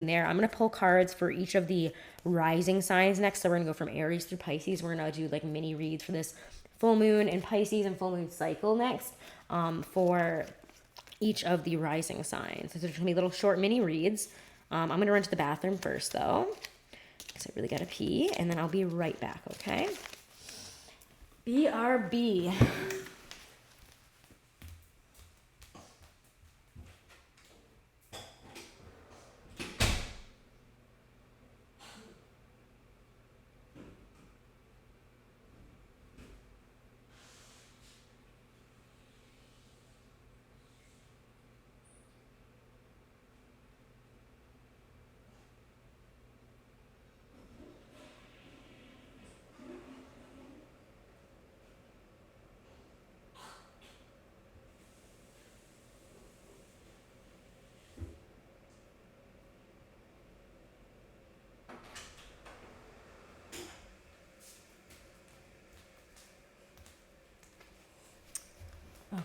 there. I'm going to pull cards for each of the rising signs next. So we're going to go from Aries through Pisces. We're going to do like mini reads for this full moon in Pisces and full moon cycle next, for each of the rising signs. So there's going to be little short mini reads. I'm going to run to the bathroom first though, because I really got to pee, and then I'll be right back, okay? BRB.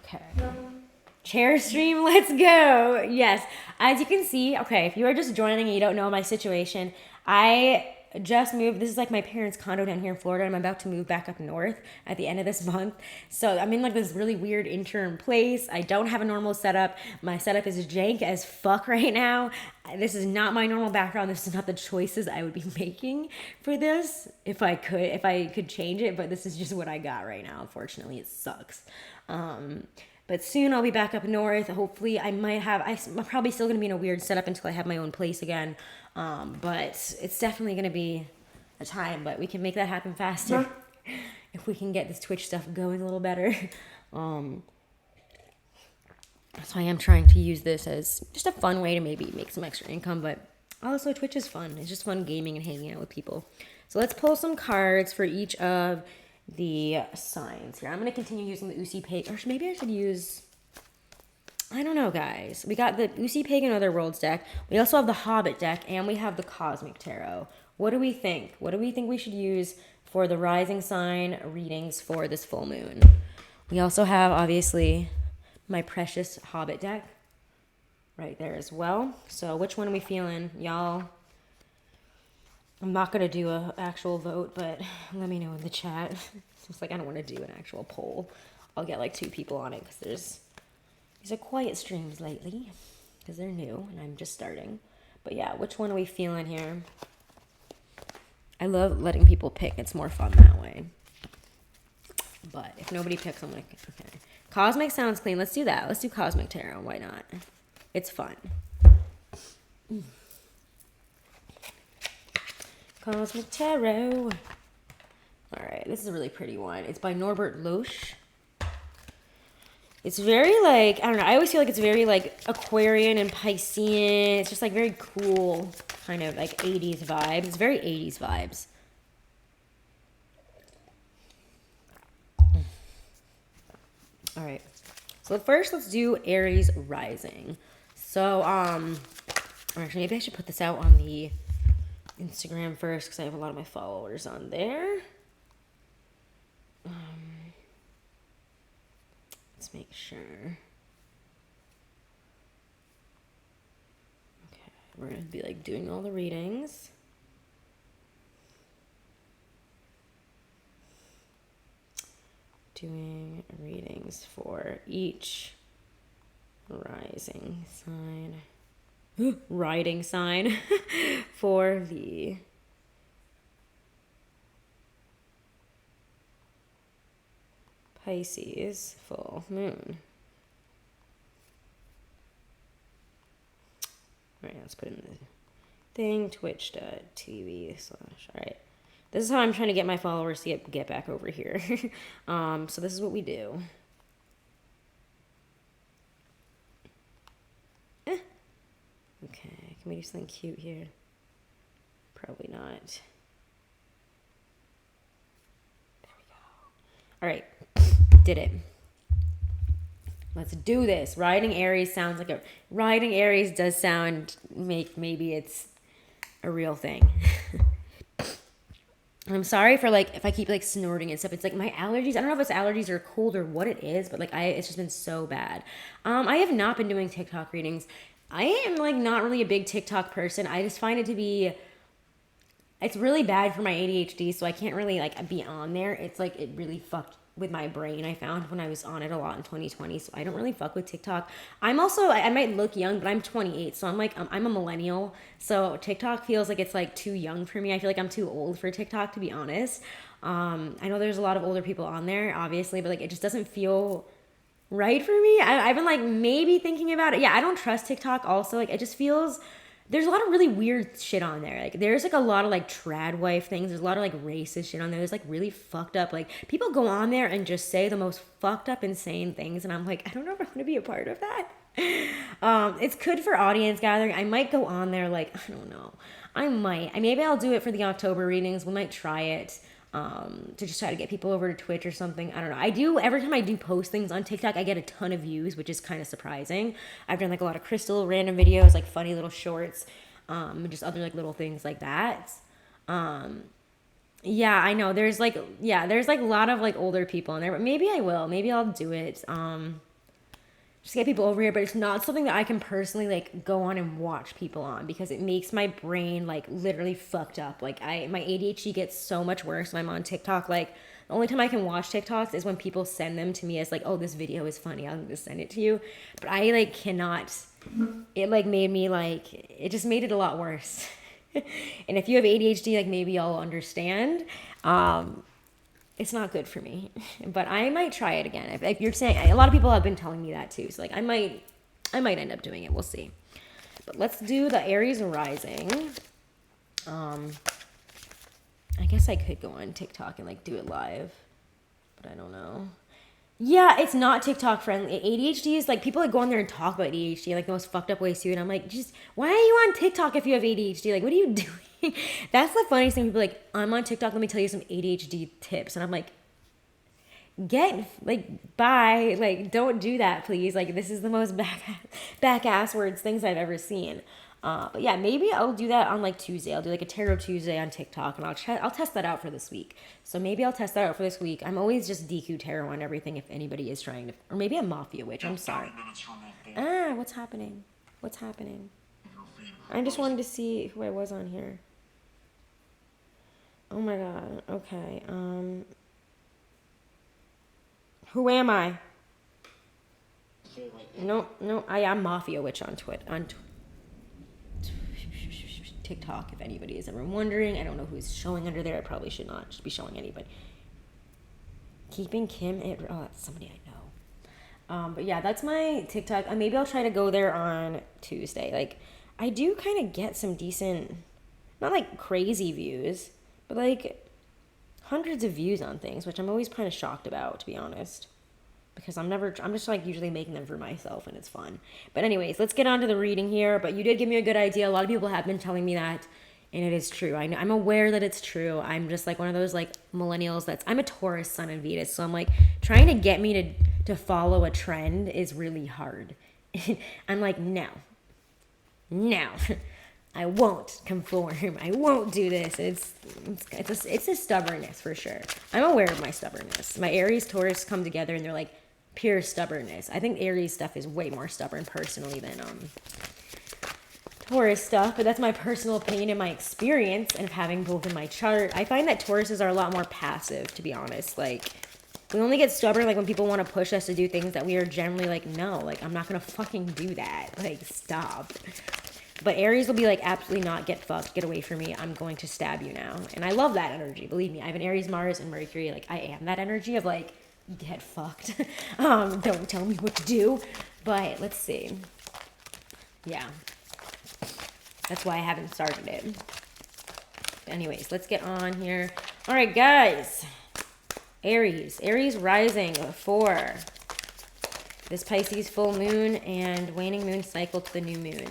Okay. Chair stream, let's go. Yes. As you can see, okay, if you are just joining and you don't know my situation, I just moved. This is like my parents' condo down here in Florida. I'm about to move back up north at the end of this month. So I'm in like this really weird interim place. I don't have a normal setup. My setup is jank as fuck right now. This is not my normal background. This is not the choices I would be making for this if I could change it, but this is just what I got right now. Unfortunately, it sucks. But soon I'll be back up north. Hopefully I'm probably still going to be in a weird setup until I have my own place again. But it's definitely going to be a time, but we can make that happen faster if we can get this Twitch stuff going a little better. So I am trying to use this as just a fun way to maybe make some extra income, but also Twitch is fun. It's just fun gaming and hanging out with people. So let's pull some cards for each of the signs here. I'm going to continue using the Usi Pagan, or maybe I should use, I don't know, guys. We got the Usi Pagan Otherworlds deck. We also have the Hobbit deck, and we have the Cosmic Tarot. What do we think? What do we think we should use for the rising sign readings for this full moon? We also have, obviously, my precious Hobbit deck right there as well. So which one are we feeling, y'all? I'm not going to do an actual vote, but let me know in the chat. It's like I don't want to do an actual poll. I'll get like 2 people on it because these are quiet streams lately because they're new and I'm just starting. But yeah, which one are we feeling here? I love letting people pick. It's more fun that way. But if nobody picks, I'm like, okay. Cosmic sounds clean. Let's do that. Let's do Cosmic Tarot. Why not? It's fun. Cosmic Tarot. All right, this is a really pretty one. It's by Norbert Loesch. It's very like, I don't know, I always feel like it's very like Aquarian and Piscean. It's just like very cool, kind of like 80s vibes. It's very 80s vibes. All right, so first let's do Aries rising. So, actually maybe I should put this out on the Instagram first because I have a lot of my followers on there. Let's make sure. Okay, we're going to be like doing all the readings. Doing readings for each rising sign. Riding sign for the Pisces full moon. All right, let's put in the thing, twitch.tv/. All right, this is how I'm trying to get my followers to get back over here. So this is what we do. Okay, can we do something cute here? Probably not. There we go. All right, did it. Let's do this. Riding Aries sounds like riding Aries does sound, maybe it's a real thing. I'm sorry for like, if I keep like snorting and stuff. It's like my allergies. I don't know if it's allergies or cold or what it is, but like it's just been so bad. I have not been doing TikTok readings. I am like not really a big TikTok person. I just find it to be, it's really bad for my ADHD, so I can't really like be on there. It's like it really fucked with my brain. I found when I was on it a lot in 2020, so I don't really fuck with TikTok. I'm also, I might look young, but I'm 28, so I'm like I'm a millennial. So TikTok feels like it's like too young for me. I feel like I'm too old for TikTok, to be honest. I know there's a lot of older people on there, obviously, but like it just doesn't feel right for me. I've been like maybe thinking about it. Yeah, I don't trust TikTok. Also, like it just feels, there's a lot of really weird shit on there. Like there's like a lot of like trad wife things. There's a lot of like racist shit on there. There's like really fucked up, like people go on there and just say the most fucked up, insane things, and I'm like, I don't know if I want to be a part of that. It's good for audience gathering. I might go on there, like I don't know. I might. Maybe I'll do it for the October readings. We might try it. To just try to get people over to Twitch or something. I don't know. I do, every time I do post things on TikTok, I get a ton of views, which is kind of surprising. I've done like a lot of Crystal random videos, like funny little shorts, just other like little things like that. Yeah, I know. There's like, yeah, there's like a lot of like older people in there, but maybe I will. Maybe I'll do it. Just get people over here, but it's not something that I can personally like go on and watch people on, because it makes my brain like literally fucked up. Like my ADHD gets so much worse when I'm on TikTok. Like the only time I can watch TikToks is when people send them to me as like, oh, this video is funny, I'm gonna send it to you. But I like cannot. It like made me like, it just made it a lot worse. And if you have ADHD, like maybe y'all understand. It's not good for me, but I might try it again. If you're saying, a lot of people have been telling me that too, so like I might end up doing it. We'll see. But let's do the Aries rising. I guess I could go on TikTok and like do it live, but I don't know. Yeah, it's not TikTok friendly. ADHD is like, people like go on there and talk about ADHD like the most fucked up ways too, and I'm like, just why are you on TikTok if you have ADHD? Like, what are you doing? That's the funniest thing. People are like, I'm on TikTok, let me tell you some ADHD tips. And I'm like, bye. Like, don't do that, please. Like, this is the most back ass words things I've ever seen. But yeah, maybe I'll do that on like Tuesday. I'll do like a Tarot Tuesday on TikTok, and I'll test that out for this week. So maybe I'll test that out for this week. I'm always just DQ Tarot on everything if anybody is trying to, or maybe a Mafia Witch. I'm sorry. What's happening? What's happening? I just wanted to see who I was on here. Oh my god. Okay. Who am I? No, I am Mafia Witch on TikTok, if anybody is ever wondering. I don't know who's showing under there. I probably should not just be showing anybody. Keeping Kim oh, that's somebody I know. But yeah, that's my TikTok. Maybe I'll try to go there on Tuesday. Like, I do kind of get some decent, not like crazy views, but like hundreds of views on things, which I'm always kind of shocked about, to be honest, because I'm just like usually making them for myself, and it's fun. But anyways, let's get on to the reading here. But you did give me a good idea. A lot of people have been telling me that, and it is true. I'm aware that it's true. I'm just like one of those like millennials I'm a Taurus sun and Venus, so I'm like trying to get me to follow a trend is really hard. I'm like, no, I won't conform. I won't do this. It's a stubbornness for sure. I'm aware of my stubbornness. My Aries Taurus come together and they're like pure stubbornness. I think Aries stuff is way more stubborn personally than Taurus stuff, but that's my personal opinion and my experience and having both in my chart. I find that Tauruses are a lot more passive, to be honest. Like, we only get stubborn like when people want to push us to do things that we are generally like, no, like I'm not gonna fucking do that. Like, stop. But Aries will be like, absolutely not, get fucked, get away from me, I'm going to stab you now. And I love that energy, believe me. I have an Aries, Mars, and Mercury. Like, I am that energy of like, get fucked. Don't tell me what to do. But let's see. Yeah. That's why I haven't started it. Anyways, let's get on here. All right, guys. Aries rising for this Pisces full moon and waning moon cycle to the new moon.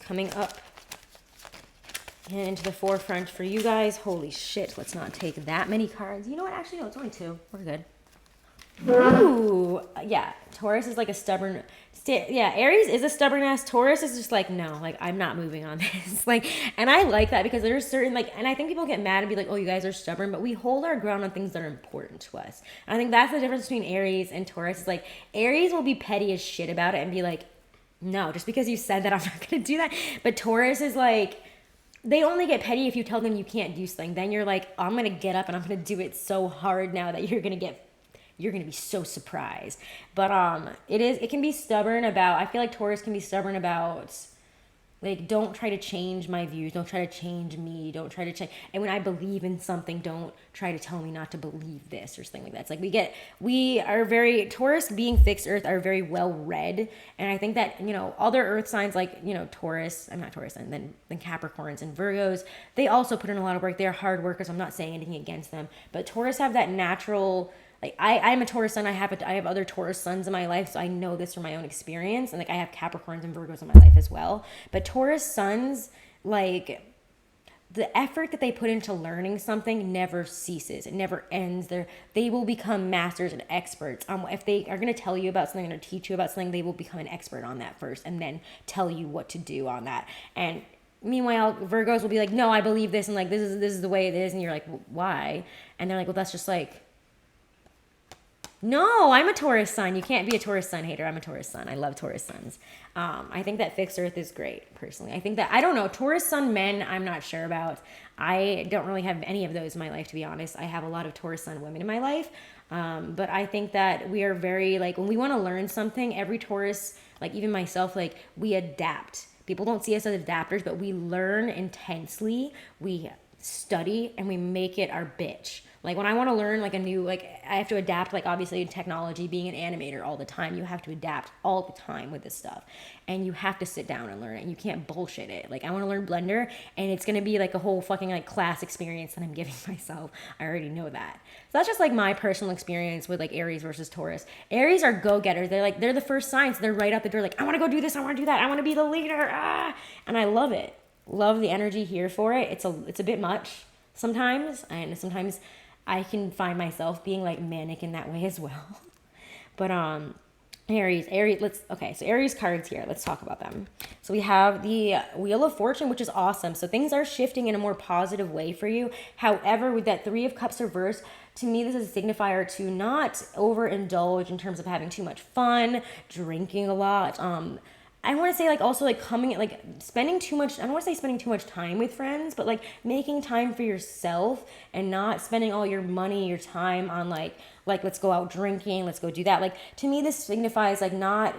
Coming up and into the forefront for you guys. Holy shit, let's not take that many cards. You know what? Actually, no, it's only two. We're good. Ooh, yeah. Taurus is like a stubborn. Yeah, Aries is a stubborn ass. Taurus is just like, no, like I'm not moving on this. Like, and I like that because there's certain like, and I think people get mad and be like, oh, you guys are stubborn, but we hold our ground on things that are important to us. And I think that's the difference between Aries and Taurus. Is like Aries will be petty as shit about it and be like, no, just because you said that, I'm not gonna do that. But Taurus is like, they only get petty if you tell them you can't do something. Then you're like, I'm gonna get up and I'm gonna do it so hard now that you're gonna be so surprised. But it can be stubborn about, I feel like Taurus can be stubborn about, like, don't try to change my views, don't try to change me, don't try to change, and when I believe in something, don't try to tell me not to believe this or something like that. It's like we are very, Taurus being fixed earth are very well read, and I think that, other earth signs like, Taurus, I'm not Taurus, and then Capricorns and Virgos, they also put in a lot of work. They're hard workers. I'm not saying anything against them, but Taurus have that natural, like I'm a Taurus sun. I have other Taurus suns in my life, so I know this from my own experience. And like I have Capricorns and Virgos in my life as well. But Taurus suns, like the effort that they put into learning something never ceases. It never ends. They will become masters and experts. If they are going to tell you about something, or teach you about something, they will become an expert on that first, and then tell you what to do on that. And meanwhile, Virgos will be like, no, I believe this, and like this is the way it is, and you're like, well, why? And they're like, well, that's just like. No, I'm a Taurus sun. You can't be a Taurus sun hater. I'm a Taurus sun. I love Taurus suns. I think that fixed earth is great, personally. I think that, I don't know, Taurus sun men, I'm not sure about. I don't really have any of those in my life, to be honest. I have a lot of Taurus sun women in my life. But I think that we are very, like, when we want to learn something, every Taurus, like even myself, like, we adapt. People don't see us as adapters, but we learn intensely. We study and we make it our bitch. Like when I want to learn like a new, like I have to adapt, like obviously in technology, being an animator all the time, you have to adapt all the time with this stuff, and you have to sit down and learn it, and you can't bullshit it. Like I want to learn Blender, and it's going to be like a whole fucking like class experience that I'm giving myself. I already know that. So that's just like my personal experience with like Aries versus Taurus. Aries are go-getters. They're the first signs. They're right out the door. Like, I want to go do this. I want to do that. I want to be the leader. And I love it. Love the energy here for it. It's a bit much sometimes, and sometimes I can find myself being like manic in that way as well. But Aries, so Aries cards here. Let's talk about them. So we have the Wheel of Fortune, which is awesome. So things are shifting in a more positive way for you. However, with that Three of Cups reversed, to me, this is a signifier to not overindulge in terms of having too much fun, drinking a lot, I want to say like also like spending too much, I don't want to say spending too much time with friends, but like making time for yourself and not spending all your money, your time on like let's go out drinking, let's go do that. Like to me, this signifies like not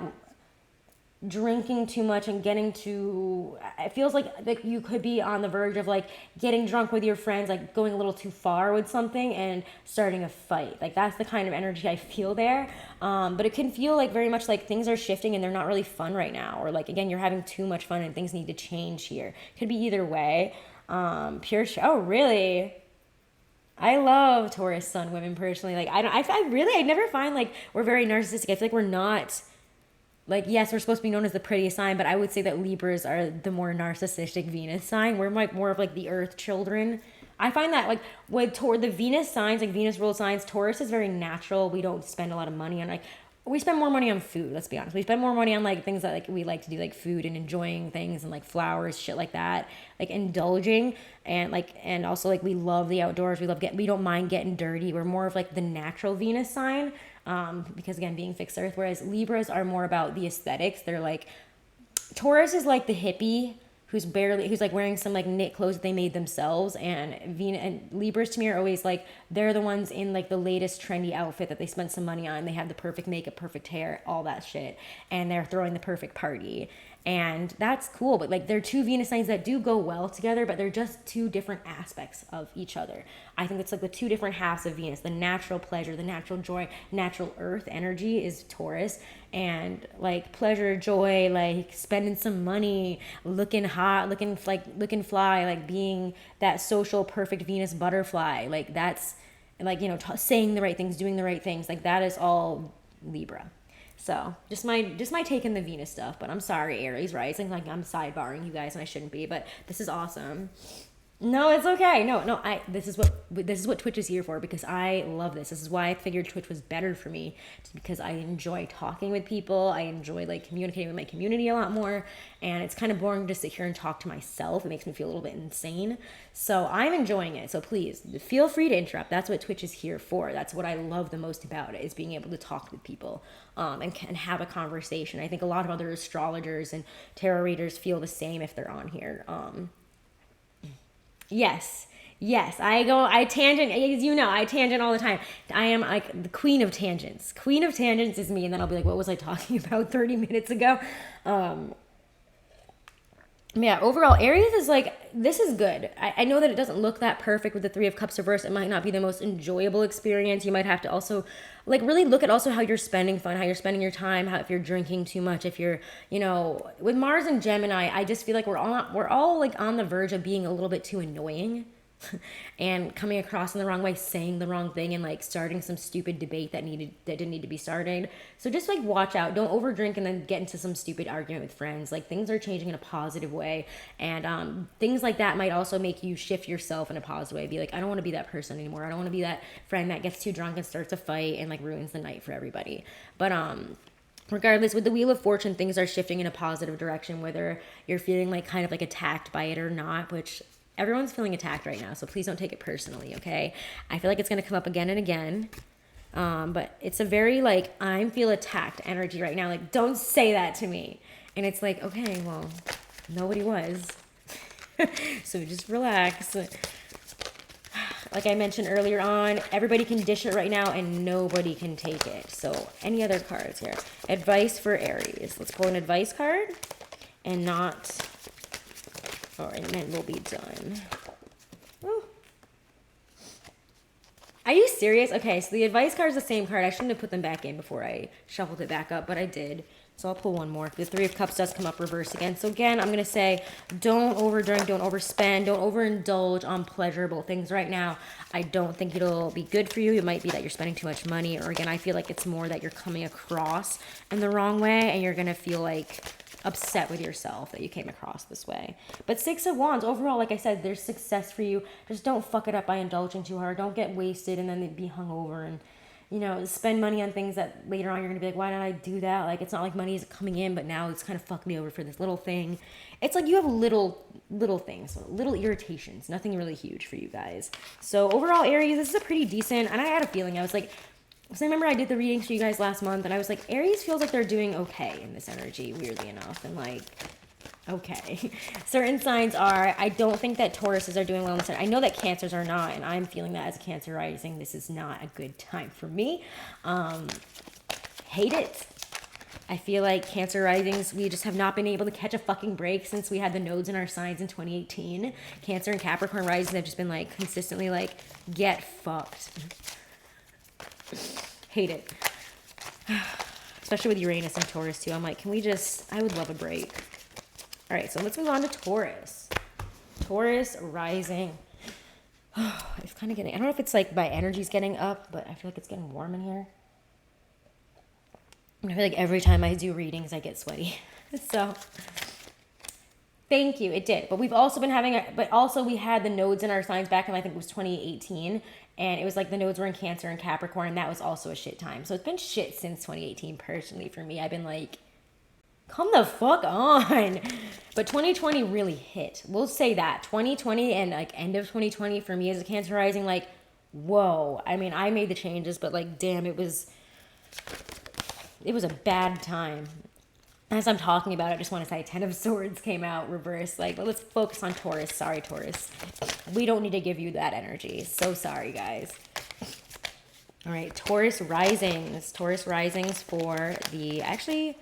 drinking too much and getting too, it feels like you could be on the verge of like getting drunk with your friends, like going a little too far with something and starting a fight. Like that's the kind of energy I feel there. But it can feel like very much like things are shifting and they're not really fun right now, or like again you're having too much fun and things need to change here. Could be either way. Oh really? I love Taurus sun women personally. Like I never find like we're very narcissistic. I feel like we're not. Like, yes, we're supposed to be known as the prettiest sign, but I would say that Libras are the more narcissistic Venus sign. We're like more of like the earth children. I find that like toward the Venus signs, like Venus ruled signs, Taurus is very natural. We don't spend a lot of money on like, we spend more money on food, let's be honest. We spend more money on like things that like we like to do, like food and enjoying things and like flowers, shit like that, like indulging, and also like we love the outdoors. We don't mind getting dirty. We're more of like the natural Venus sign. Because again, being fixed earth, whereas Libras are more about the aesthetics. They're like, Taurus is like the hippie who's like wearing some like knit clothes that they made themselves, and Libras to me are always like, they're the ones in like the latest trendy outfit that they spent some money on. They have the perfect makeup, perfect hair, all that shit, and they're throwing the perfect party. And that's cool, but like they're two Venus signs that do go well together, but they're just two different aspects of each other. I think it's like the two different halves of Venus. The natural pleasure, the natural joy, natural earth energy is Taurus, and like pleasure, joy, like spending some money, looking hot, looking fly, like being that social perfect Venus butterfly, like that's like, saying the right things, doing the right things, like that is all Libra. So just my take in the Venus stuff, but I'm sorry, Aries rising, like I'm sidebarring you guys and I shouldn't be, but this is awesome. No, it's okay. No. This is what Twitch is here for, because I love this. This is why I figured Twitch was better for me. It's because I enjoy talking with people. I enjoy like communicating with my community a lot more, and it's kind of boring to sit here and talk to myself. It makes me feel a little bit insane. So I'm enjoying it. So please feel free to interrupt. That's what Twitch is here for. That's what I love the most about it, is being able to talk with people, and have a conversation. I think a lot of other astrologers and tarot readers feel the same if they're on here. Yes. Yes, I tangent, as you know, I tangent all the time. I am like the queen of tangents. Queen of tangents is me, and then I'll be like, what was I talking about 30 minutes ago? Yeah, overall, Aries is like, this is good. I know that it doesn't look that perfect with the Three of Cups reversed. It might not be the most enjoyable experience. You might have to also, like, really look at also how you're spending fun, how you're spending your time, how if you're drinking too much, if you're, with Mars and Gemini, I just feel like we're all like on the verge of being a little bit too annoying. And coming across in the wrong way, saying the wrong thing, and like starting some stupid debate that didn't need to be started. So just like watch out, don't overdrink and then get into some stupid argument with friends. Like things are changing in a positive way, and things like that might also make you shift yourself in a positive way. Be like, I don't want to be that person anymore. I don't want to be that friend that gets too drunk and starts a fight and like ruins the night for everybody. But regardless, with the Wheel of Fortune, things are shifting in a positive direction, whether you're feeling like kind of like attacked by it or not, which everyone's feeling attacked right now, so please don't take it personally, okay? I feel like it's going to come up again and again, but it's a very, like, I feel attacked energy right now. Like, don't say that to me. And it's like, okay, well, nobody was. So just relax. Like I mentioned earlier on, everybody can dish it right now, and nobody can take it. So any other cards here? Advice for Aries. Let's pull an advice card, and not... All right, and then we'll be done. Ooh. Are you serious? Okay, so the advice card is the same card. I shouldn't have put them back in before I shuffled it back up, but I did. So I'll pull one more. The Three of Cups does come up reverse again. So again, I'm going to say don't overdrink, don't overspend, don't overindulge on pleasurable things right now. I don't think it'll be good for you. It might be that you're spending too much money, or again, I feel like it's more that you're coming across in the wrong way, and you're going to feel like upset with yourself that you came across this way. But Six of Wands, overall, like I said, there's success for you. Just don't fuck it up by indulging too hard. Don't get wasted and then be hungover and, spend money on things that later on you're going to be like, why did I do that? Like, it's not like money is coming in, but now it's kind of fucked me over for this little thing. It's like you have little things, little irritations, nothing really huge for you guys. So overall, Aries, this is a pretty decent, and I had a feeling, I was like, so I remember I did the readings for you guys last month, and I was like, Aries feels like they're doing okay in this energy, weirdly enough. And like, okay. Certain signs are, I don't think that Tauruses are doing well in this. I know that Cancers are not, and I'm feeling that as a Cancer rising, this is not a good time for me. Hate it. I feel like Cancer risings, we just have not been able to catch a fucking break since we had the nodes in our signs in 2018. Cancer and Capricorn risings have just been like consistently like, get fucked. Hate it. Especially with Uranus and Taurus too. I'm like, I would love a break. All right, so let's move on to Taurus. Taurus rising. It's kind of getting, I don't know if it's like my energy's getting up, but I feel like it's getting warm in here. And I feel like every time I do readings, I get sweaty. So, thank you, it did. But we've also been we had the nodes in our signs back in, I think it was 2018. And it was like the nodes were in Cancer and Capricorn, and that was also a shit time. So it's been shit since 2018, personally, for me. I've been like, come the fuck on. But 2020 really hit. We'll say that. 2020 and like end of 2020 for me as a Cancer rising, like, whoa. I mean, I made the changes, but like, damn, it was a bad time. As I'm talking about it, I just want to say Ten of Swords came out reversed. Like, let's focus on Taurus. Sorry, Taurus. We don't need to give you that energy. So sorry, guys. All right, Taurus risings. Taurus risings for actually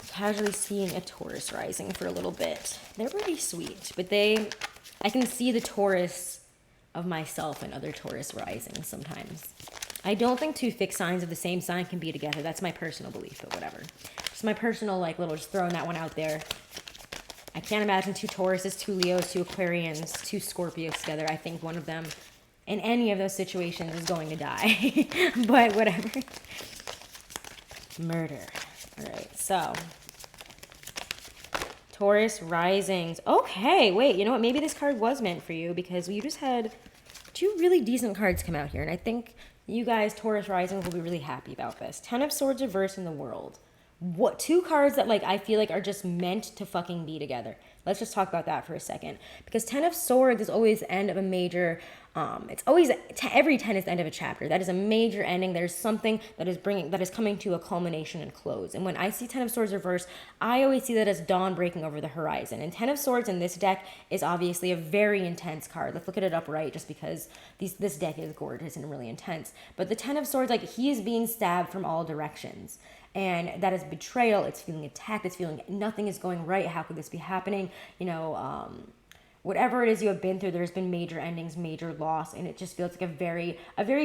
casually seeing a Taurus rising for a little bit. They're pretty sweet, but I can see the Taurus of myself and other Taurus risings sometimes. I don't think two fixed signs of the same sign can be together. That's my personal belief, but whatever. Just my personal, like, just throwing that one out there. I can't imagine two Tauruses, two Leos, two Aquarians, two Scorpios together. I think one of them, in any of those situations, is going to die. But whatever. Murder. All right, so Taurus risings. Okay, wait, you know what? Maybe this card was meant for you because you just had two really decent cards come out here. And I think you guys, Taurus risings, will be really happy about this. Ten of Swords reversed in the World. What, two cards that like I feel like are just meant to fucking be together. Let's just talk about that for a second, because Ten of Swords is always the end of a major. It's always every 10 is the end of a chapter. That is a major ending. There's something that is coming to a culmination and close. And when I see Ten of Swords reverse, I always see that as dawn breaking over the horizon. And Ten of Swords in this deck is obviously a very intense card. Let's look at it upright, just because this deck is gorgeous and really intense. But the Ten of Swords, like, he is being stabbed from all directions. And that is betrayal. It's feeling attacked. It's feeling nothing is going right. How could this be happening? You know, whatever it is you have been through, there's been major endings, major loss, and it just feels like a very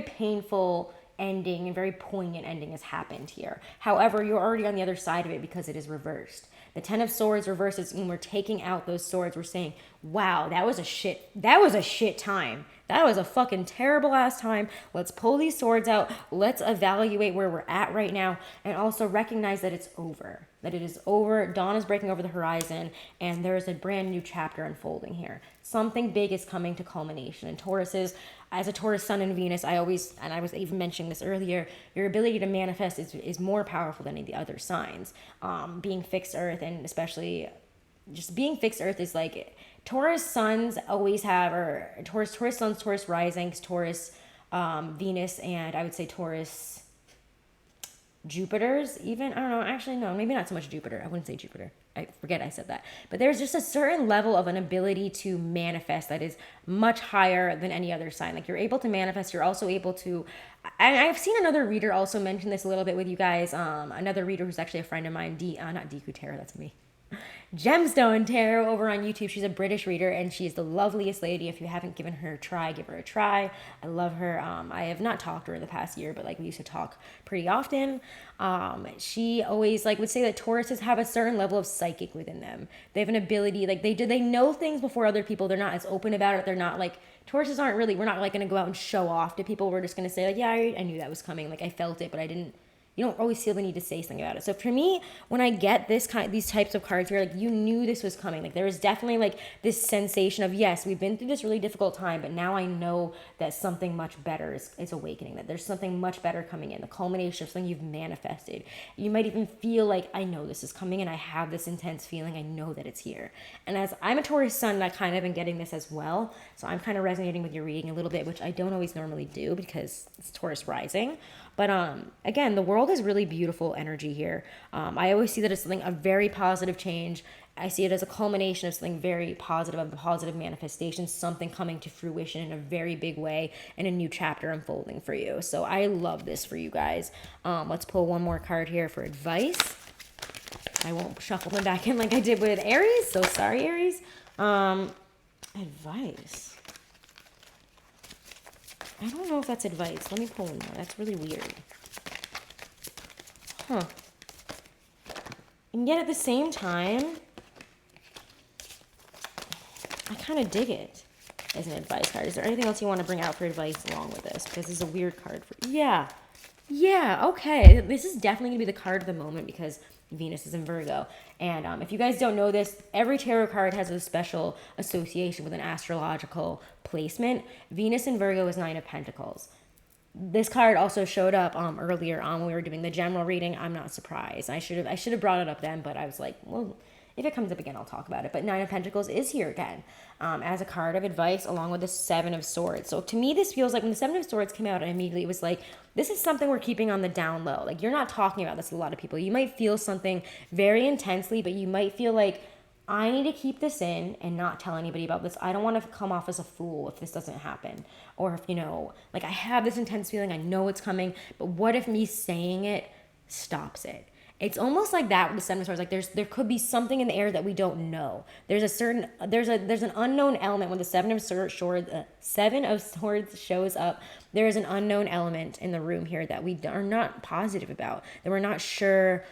painful ending and very poignant ending has happened here. However, you're already on the other side of it because it is reversed. The Ten of Swords reverses when we're taking out those swords. We're saying, wow, that was a shit time. That was a fucking terrible ass time. Let's pull these swords out. Let's evaluate where we're at right now, and also recognize that it's over. That it is over. Dawn is breaking over the horizon, and there's a brand new chapter unfolding here. Something big is coming to culmination. And Tauruses, as a Taurus sun and Venus, I was even mentioning this earlier, your ability to manifest is more powerful than any of the other signs. Being fixed earth, and especially just being fixed earth, is like Taurus suns always have, or Taurus suns, Taurus risings, Taurus Venus, and I would say Taurus Jupiters even. I don't know. Actually, no, maybe not so much Jupiter. I wouldn't say Jupiter. I forget I said that. But there's just a certain level of an ability to manifest that is much higher than any other sign. Like, you're able to manifest. You're also able to, and I've seen another reader also mention this a little bit with you guys. Another reader who's actually a friend of mine, not Deku Tarot, that's me. Gemstone Tarot over on YouTube. She's a British reader, and she's the loveliest lady. If you haven't given her a try, give her a try. I love her. I have not talked to her the past year, but like, we used to talk pretty often. She always like would say that Tauruses have a certain level of psychic within them. They have an ability, like they know things before other people. They're not as open about it. They're not like, Tauruses aren't really, we're not like going to go out and show off to people. We're just going to say like, yeah, I knew that was coming. Like, I felt it, but I didn't. You don't always feel the need to say something about it. So for me, when I get these types of cards where like, you knew this was coming, like, there is definitely like this sensation of, yes, we've been through this really difficult time, but now I know that something much better is awakening, that there's something much better coming in, the culmination of something you've manifested. You might even feel like, I know this is coming, and I have this intense feeling. I know that it's here. And as I'm a Taurus sun, I kind of been getting this as well. So I'm kind of resonating with your reading a little bit, which I don't always normally do because it's Taurus rising. But again, the world is really beautiful energy here. I always see that as something, a very positive change. I see it as a culmination of something very positive, of a positive manifestation, something coming to fruition in a very big way, and a new chapter unfolding for you. So I love this for you guys. Let's pull one more card here for advice. I won't shuffle them back in like I did with Aries. So sorry, Aries. Advice. I don't know if that's advice. Let me pull one more. That's really weird. Huh. And yet at the same time, I kind of dig it as an advice card. Is there anything else you want to bring out for advice along with this? Because this is a weird card for... Yeah, okay. This is definitely going to be the card of the moment because Venus is in Virgo. And if you guys don't know this, every tarot card has a special association with an astrological placement. Venus in Virgo is 9 of Pentacles. This card also showed up earlier on when we were doing the general reading. I'm not surprised. I should have brought it up then, but I was like, well, if it comes up again, I'll talk about it. But 9 of Pentacles is here again as a card of advice, along with the 7 of Swords. So to me, this feels like when the 7 of Swords came out, immediately it was like, this is something we're keeping on the down low. Like, you're not talking about this with a lot of people. You might feel something very intensely, but you might feel like, I need to keep this in and not tell anybody about this. I don't want to come off as a fool if this doesn't happen. Or if, like, I have this intense feeling, I know it's coming, but what if me saying it stops it? It's almost like that with the 7 of Swords. Like, there could be something in the air that we don't know. There's an unknown element when the 7 of Swords shows up. There is an unknown element in the room here that we are not positive about, that we're not sure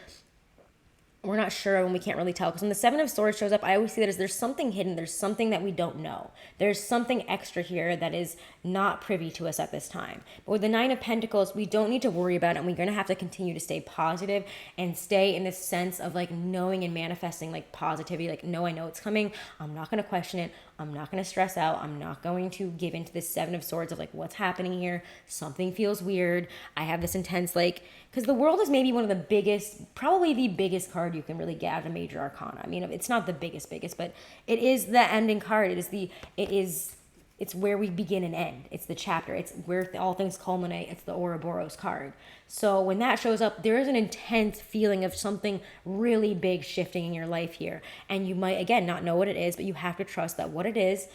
we're not sure and we can't really tell. Because when the Seven of Swords shows up, I always see that as there's something hidden. There's something that we don't know. There's something extra here that is not privy to us at this time. But with the Nine of Pentacles, we don't need to worry about it. And we're going to have to continue to stay positive and stay in this sense of like knowing and manifesting like positivity. Like, no, I know it's coming. I'm not going to question it. I'm not going to stress out. I'm not going to give into this Seven of Swords of like, what's happening here? Something feels weird. I have this intense like, because the World is maybe one of the biggest, probably the biggest card you can really get out of a major arcana. I mean, it's not the biggest, but it is the ending card. It's where we begin and end. It's the chapter. It's where all things culminate. It's the Ouroboros card. So when that shows up, there is an intense feeling of something really big shifting in your life here. And you might, again, not know what it is, but you have to trust that what it is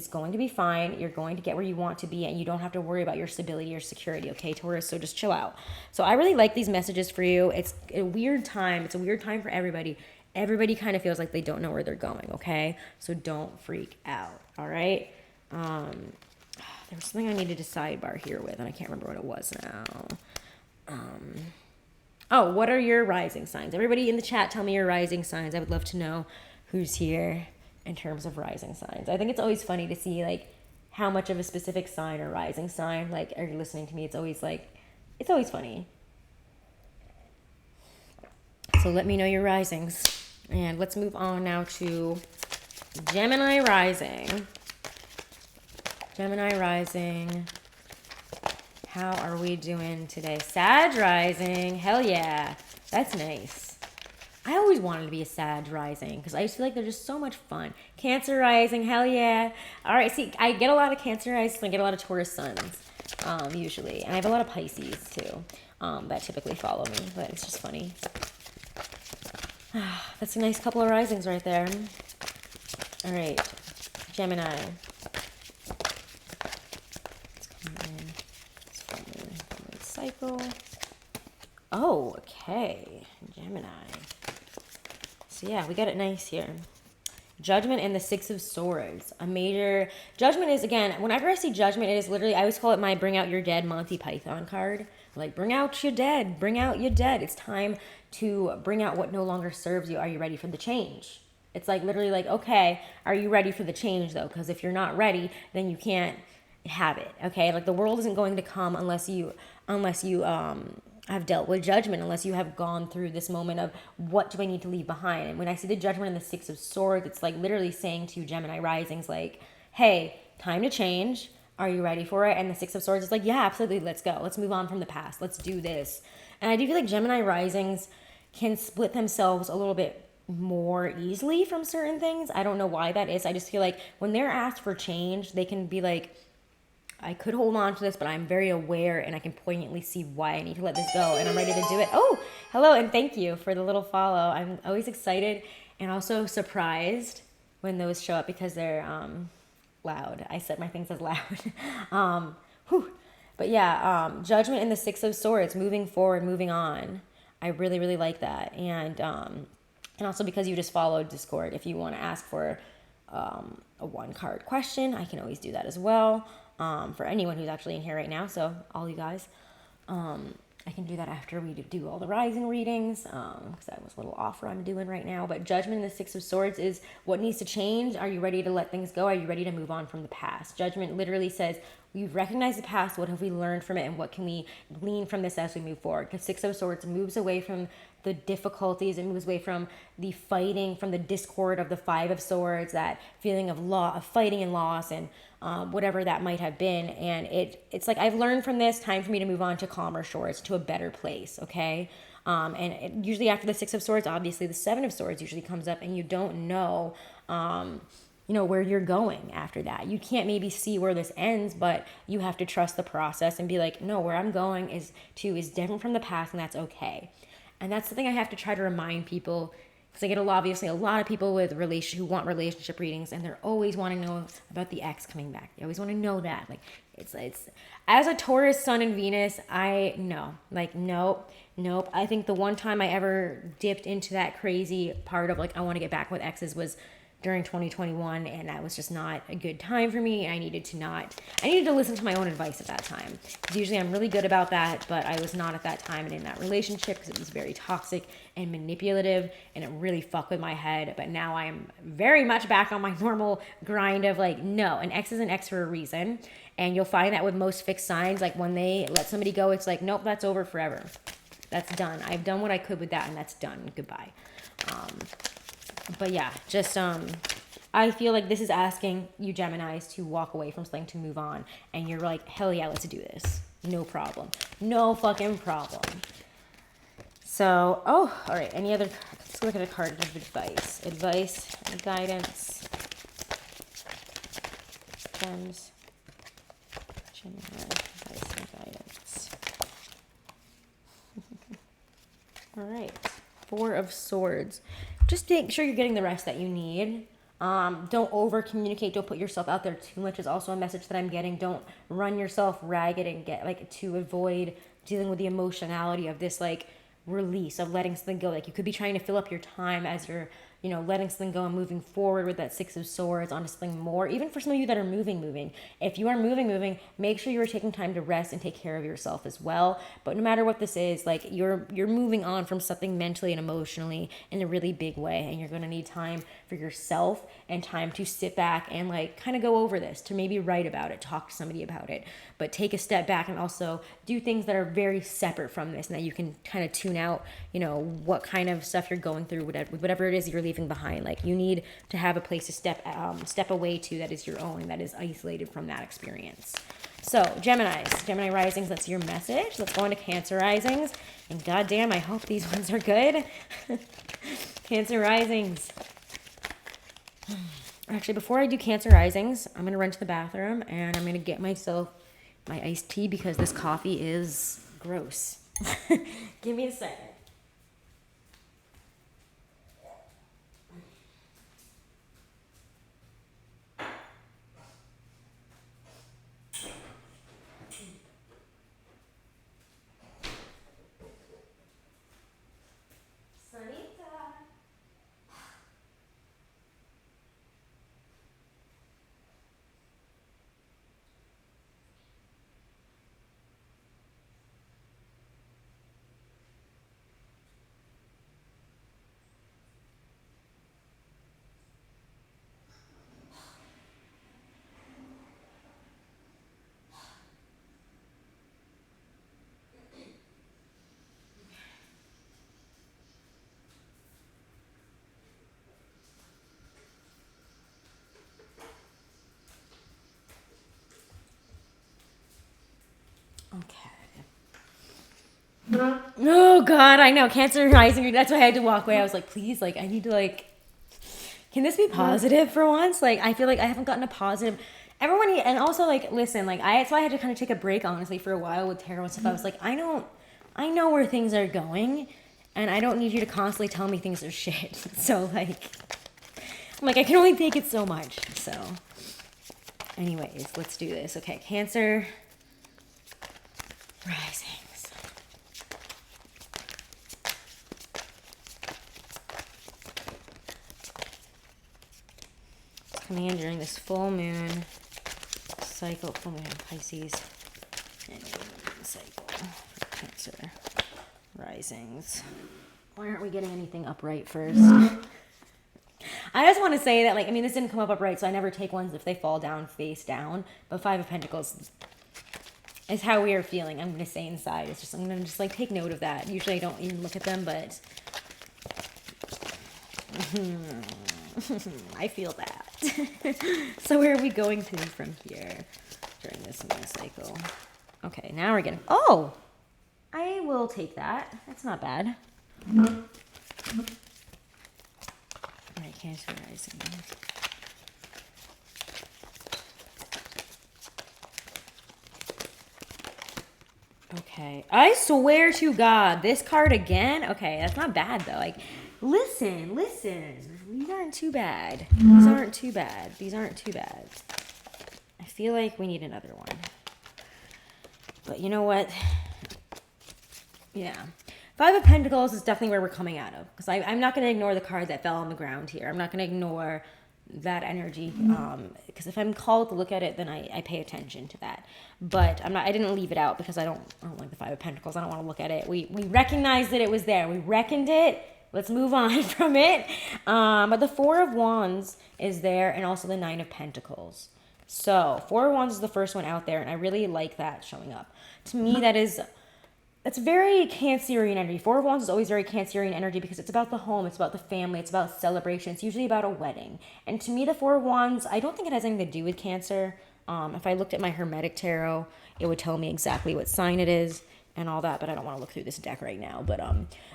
going to be fine. You're going to get where you want to be, and you don't have to worry about your stability or security, okay, Taurus? So just chill out. So I really like these messages for you. It's a weird time. It's a weird time for everybody. Everybody kind of feels like they don't know where they're going, okay? So don't freak out, all right? There was something I needed to sidebar here with, and I can't remember what it was now. What are your rising signs? Everybody in the chat, tell me your rising signs. I would love to know who's here in terms of rising signs. I think it's always funny to see like how much of a specific sign or rising sign, like, are you listening to me? It's always funny. So let me know your risings. And let's move on now to Gemini rising. Gemini rising. How are we doing today? Sag rising. Hell yeah. That's nice. I always wanted to be a Sag rising because I just feel like they're just so much fun. Cancer rising. Hell yeah. All right. See, I get a lot of Cancer rising. I get a lot of Taurus suns usually. And I have a lot of Pisces too that typically follow me. But it's just funny. That's a nice couple of risings right there. All right. Gemini. Cycle. Oh, okay. Gemini. So yeah, we got it nice here. Judgment and the Six of Swords. A major Judgment is, again, whenever I see Judgment, it is literally, I always call it my bring out your dead Monty Python card. Like, bring out your dead. Bring out your dead. It's time to bring out what no longer serves you. Are you ready for the change? It's like literally like, okay, are you ready for the change though? Because if you're not ready, then you can't have it. Okay, like the world isn't going to come unless you have dealt with Judgment, unless you have gone through this moment of what do I need to leave behind. And when I see the Judgment and the Six of Swords, it's like literally saying to Gemini risings like, hey, time to change. Are you ready for it? And the Six of Swords is like, yeah, absolutely, let's go. Let's move on from the past. Let's do this. And I do feel like Gemini risings can split themselves a little bit more easily from certain things. I don't know why that is. I just feel like when they're asked for change, they can be like, I could hold on to this, but I'm very aware and I can poignantly see why I need to let this go and I'm ready to do it. Oh, hello, and thank you for the little follow. I'm always excited and also surprised when those show up because they're loud. I set my things as loud. But yeah, Judgment and the Six of Swords, moving forward, moving on. I really, really like that. And also because you just followed Discord, if you want to ask for a one card question, I can always do that as well. For anyone who's actually in here right now, so all you guys, I can do that after we do all the rising readings, because that was a little off what I'm doing right now. But Judgment and the Six of Swords is what needs to change. Are you ready to let things go? Are you ready to move on from the past? Judgment literally says, we've recognized the past. What have we learned from it? And what can we glean from this as we move forward? Because Six of Swords moves away from the difficulties. It moves away from the fighting, from the discord of the Five of Swords, that feeling of fighting and loss and whatever that might have been. And it's like, I've learned from this, time for me to move on to calmer shores, to a better place, okay? Usually after the Six of Swords, obviously the Seven of Swords usually comes up, and you don't know, where you're going after that. You can't maybe see where this ends, but you have to trust the process and be like, no, where I'm going is different from the past, and that's okay. And that's the thing I have to try to remind people, because I get obviously a lot of people who want relationship readings, and they're always wanting to know about the ex coming back. They always want to know that. Like, it's as a Taurus Sun and Venus, nope. I think the one time I ever dipped into that crazy part of like, I want to get back with exes was during 2021, and that was just not a good time for me. I needed to listen to my own advice at that time. Because usually I'm really good about that, but I was not at that time and in that relationship because it was very toxic and manipulative, and it really fucked with my head. But now I am very much back on my normal grind of like, no, an ex is an ex for a reason. And you'll find that with most fixed signs, like when they let somebody go, it's like, nope, that's over forever. That's done. I've done what I could with that, and that's done. Goodbye. But yeah, just I feel like this is asking you Geminis to walk away from something, to move on, and you're like, hell yeah, let's do this. No problem. No fucking problem. So, all right. Any other? Let's look at a card of advice, and guidance. Gems. Gemini, advice and guidance. All right. 4 of Swords. Just make sure you're getting the rest that you need. Don't over communicate. Don't put yourself out there too much is also a message that I'm getting. Don't run yourself ragged and get like to avoid dealing with the emotionality of this like release of letting something go. Like you could be trying to fill up your time as you're, letting something go and moving forward with that 6 of Swords onto something more. Even for some of you that are moving. If you are moving, make sure you are taking time to rest and take care of yourself as well. But no matter what this is, like you're moving on from something mentally and emotionally in a really big way, and you're going to need time for yourself and time to sit back and like kind of go over this, to maybe write about it, talk to somebody about it, but take a step back and also do things that are very separate from this, and that you can kind of tune out, what kind of stuff you're going through, whatever it is you're leaving behind. Like you need to have a place to step away to that is your own, that is isolated from that experience. So Gemini risings, that's your message. Let's go into Cancer risings, and goddamn, I hope these ones are good. Cancer risings. Actually, before I do Cancer risings, I'm gonna run to the bathroom and I'm gonna get myself my iced tea because this coffee is gross. Give me a second. Okay. Oh God, I know. Cancer rising. That's why I had to walk away. I was like, please, like, I need to like, can this be positive for once? Like, I feel like I haven't gotten a positive. Everyone, and also like, listen, like, that's why I had to kind of take a break, honestly, for a while with tarot and stuff. I was like, I know where things are going, and I don't need you to constantly tell me things are shit. So like, I'm like, I can only take it so much. So, anyways, let's do this. Okay, Cancer risings. Coming in during this full moon cycle, full moon Pisces, and moon cycle for Cancer risings. Why aren't we getting anything upright first? I just want to say that, like, I mean, this didn't come up upright, so I never take ones if they fall down face down. But 5 of Pentacles is how we are feeling. I'm going to say inside. It's just, I'm going to just, like, take note of that. Usually I don't even look at them, but I feel that. So where are we going to from here during this moon cycle? Okay, now we're getting, oh, I will take that. That's not bad. All right, Cancer rising. Okay, I swear to God, this card again. Okay, that's not bad though. Like, listen. These aren't too bad. These aren't too bad. I feel like we need another one. But you know what? Yeah. 5 of Pentacles is definitely where we're coming out of. Because I'm not going to ignore the card that fell on the ground here. I'm not going to ignore that energy, because if I'm called to look at it, then I pay attention to that. But I didn't leave it out because I don't like the Five of Pentacles. I don't want to look at it. We recognized that it was there. We reckoned it. Let's move on from it. But the Four of Wands is there, and also the Nine of Pentacles. So Four of Wands is the first one out there, and I really like that showing up. To me, that's very Cancerian energy. Four of Wands is always very Cancerian energy because it's about the home, it's about the family, it's about celebration. It's usually about a wedding. And to me, the Four of Wands, I don't think it has anything to do with Cancer. If I looked at my Hermetic Tarot, it would tell me exactly what sign it is and all that, but I don't want to look through this deck right now. But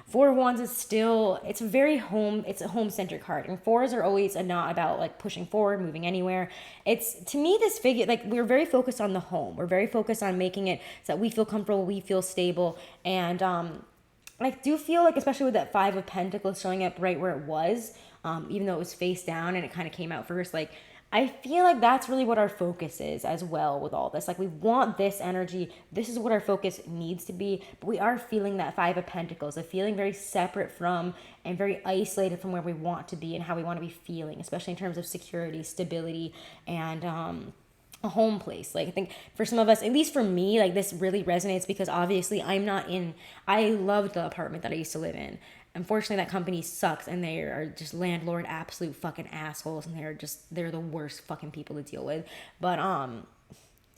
Four of Wands is still, it's a home-centered card. And fours are always not about like pushing forward, moving anywhere. It's, to me, this figure, like we're very focused on the home. We're very focused on making it so that we feel comfortable, we feel stable. And I do feel like, especially with that Five of Pentacles showing up right where it was, even though it was face down and it kind of came out first, like, I feel like that's really what our focus is as well with all this. Like, we want this energy. This is what our focus needs to be. But we are feeling that Five of Pentacles, of feeling very separate from and very isolated from where we want to be and how we want to be feeling, especially in terms of security, stability, and a home place. Like, I think for some of us, at least for me, like this really resonates because obviously I loved the apartment that I used to live in. Unfortunately, that company sucks and they are just landlord absolute fucking assholes, and they're the worst fucking people to deal with. But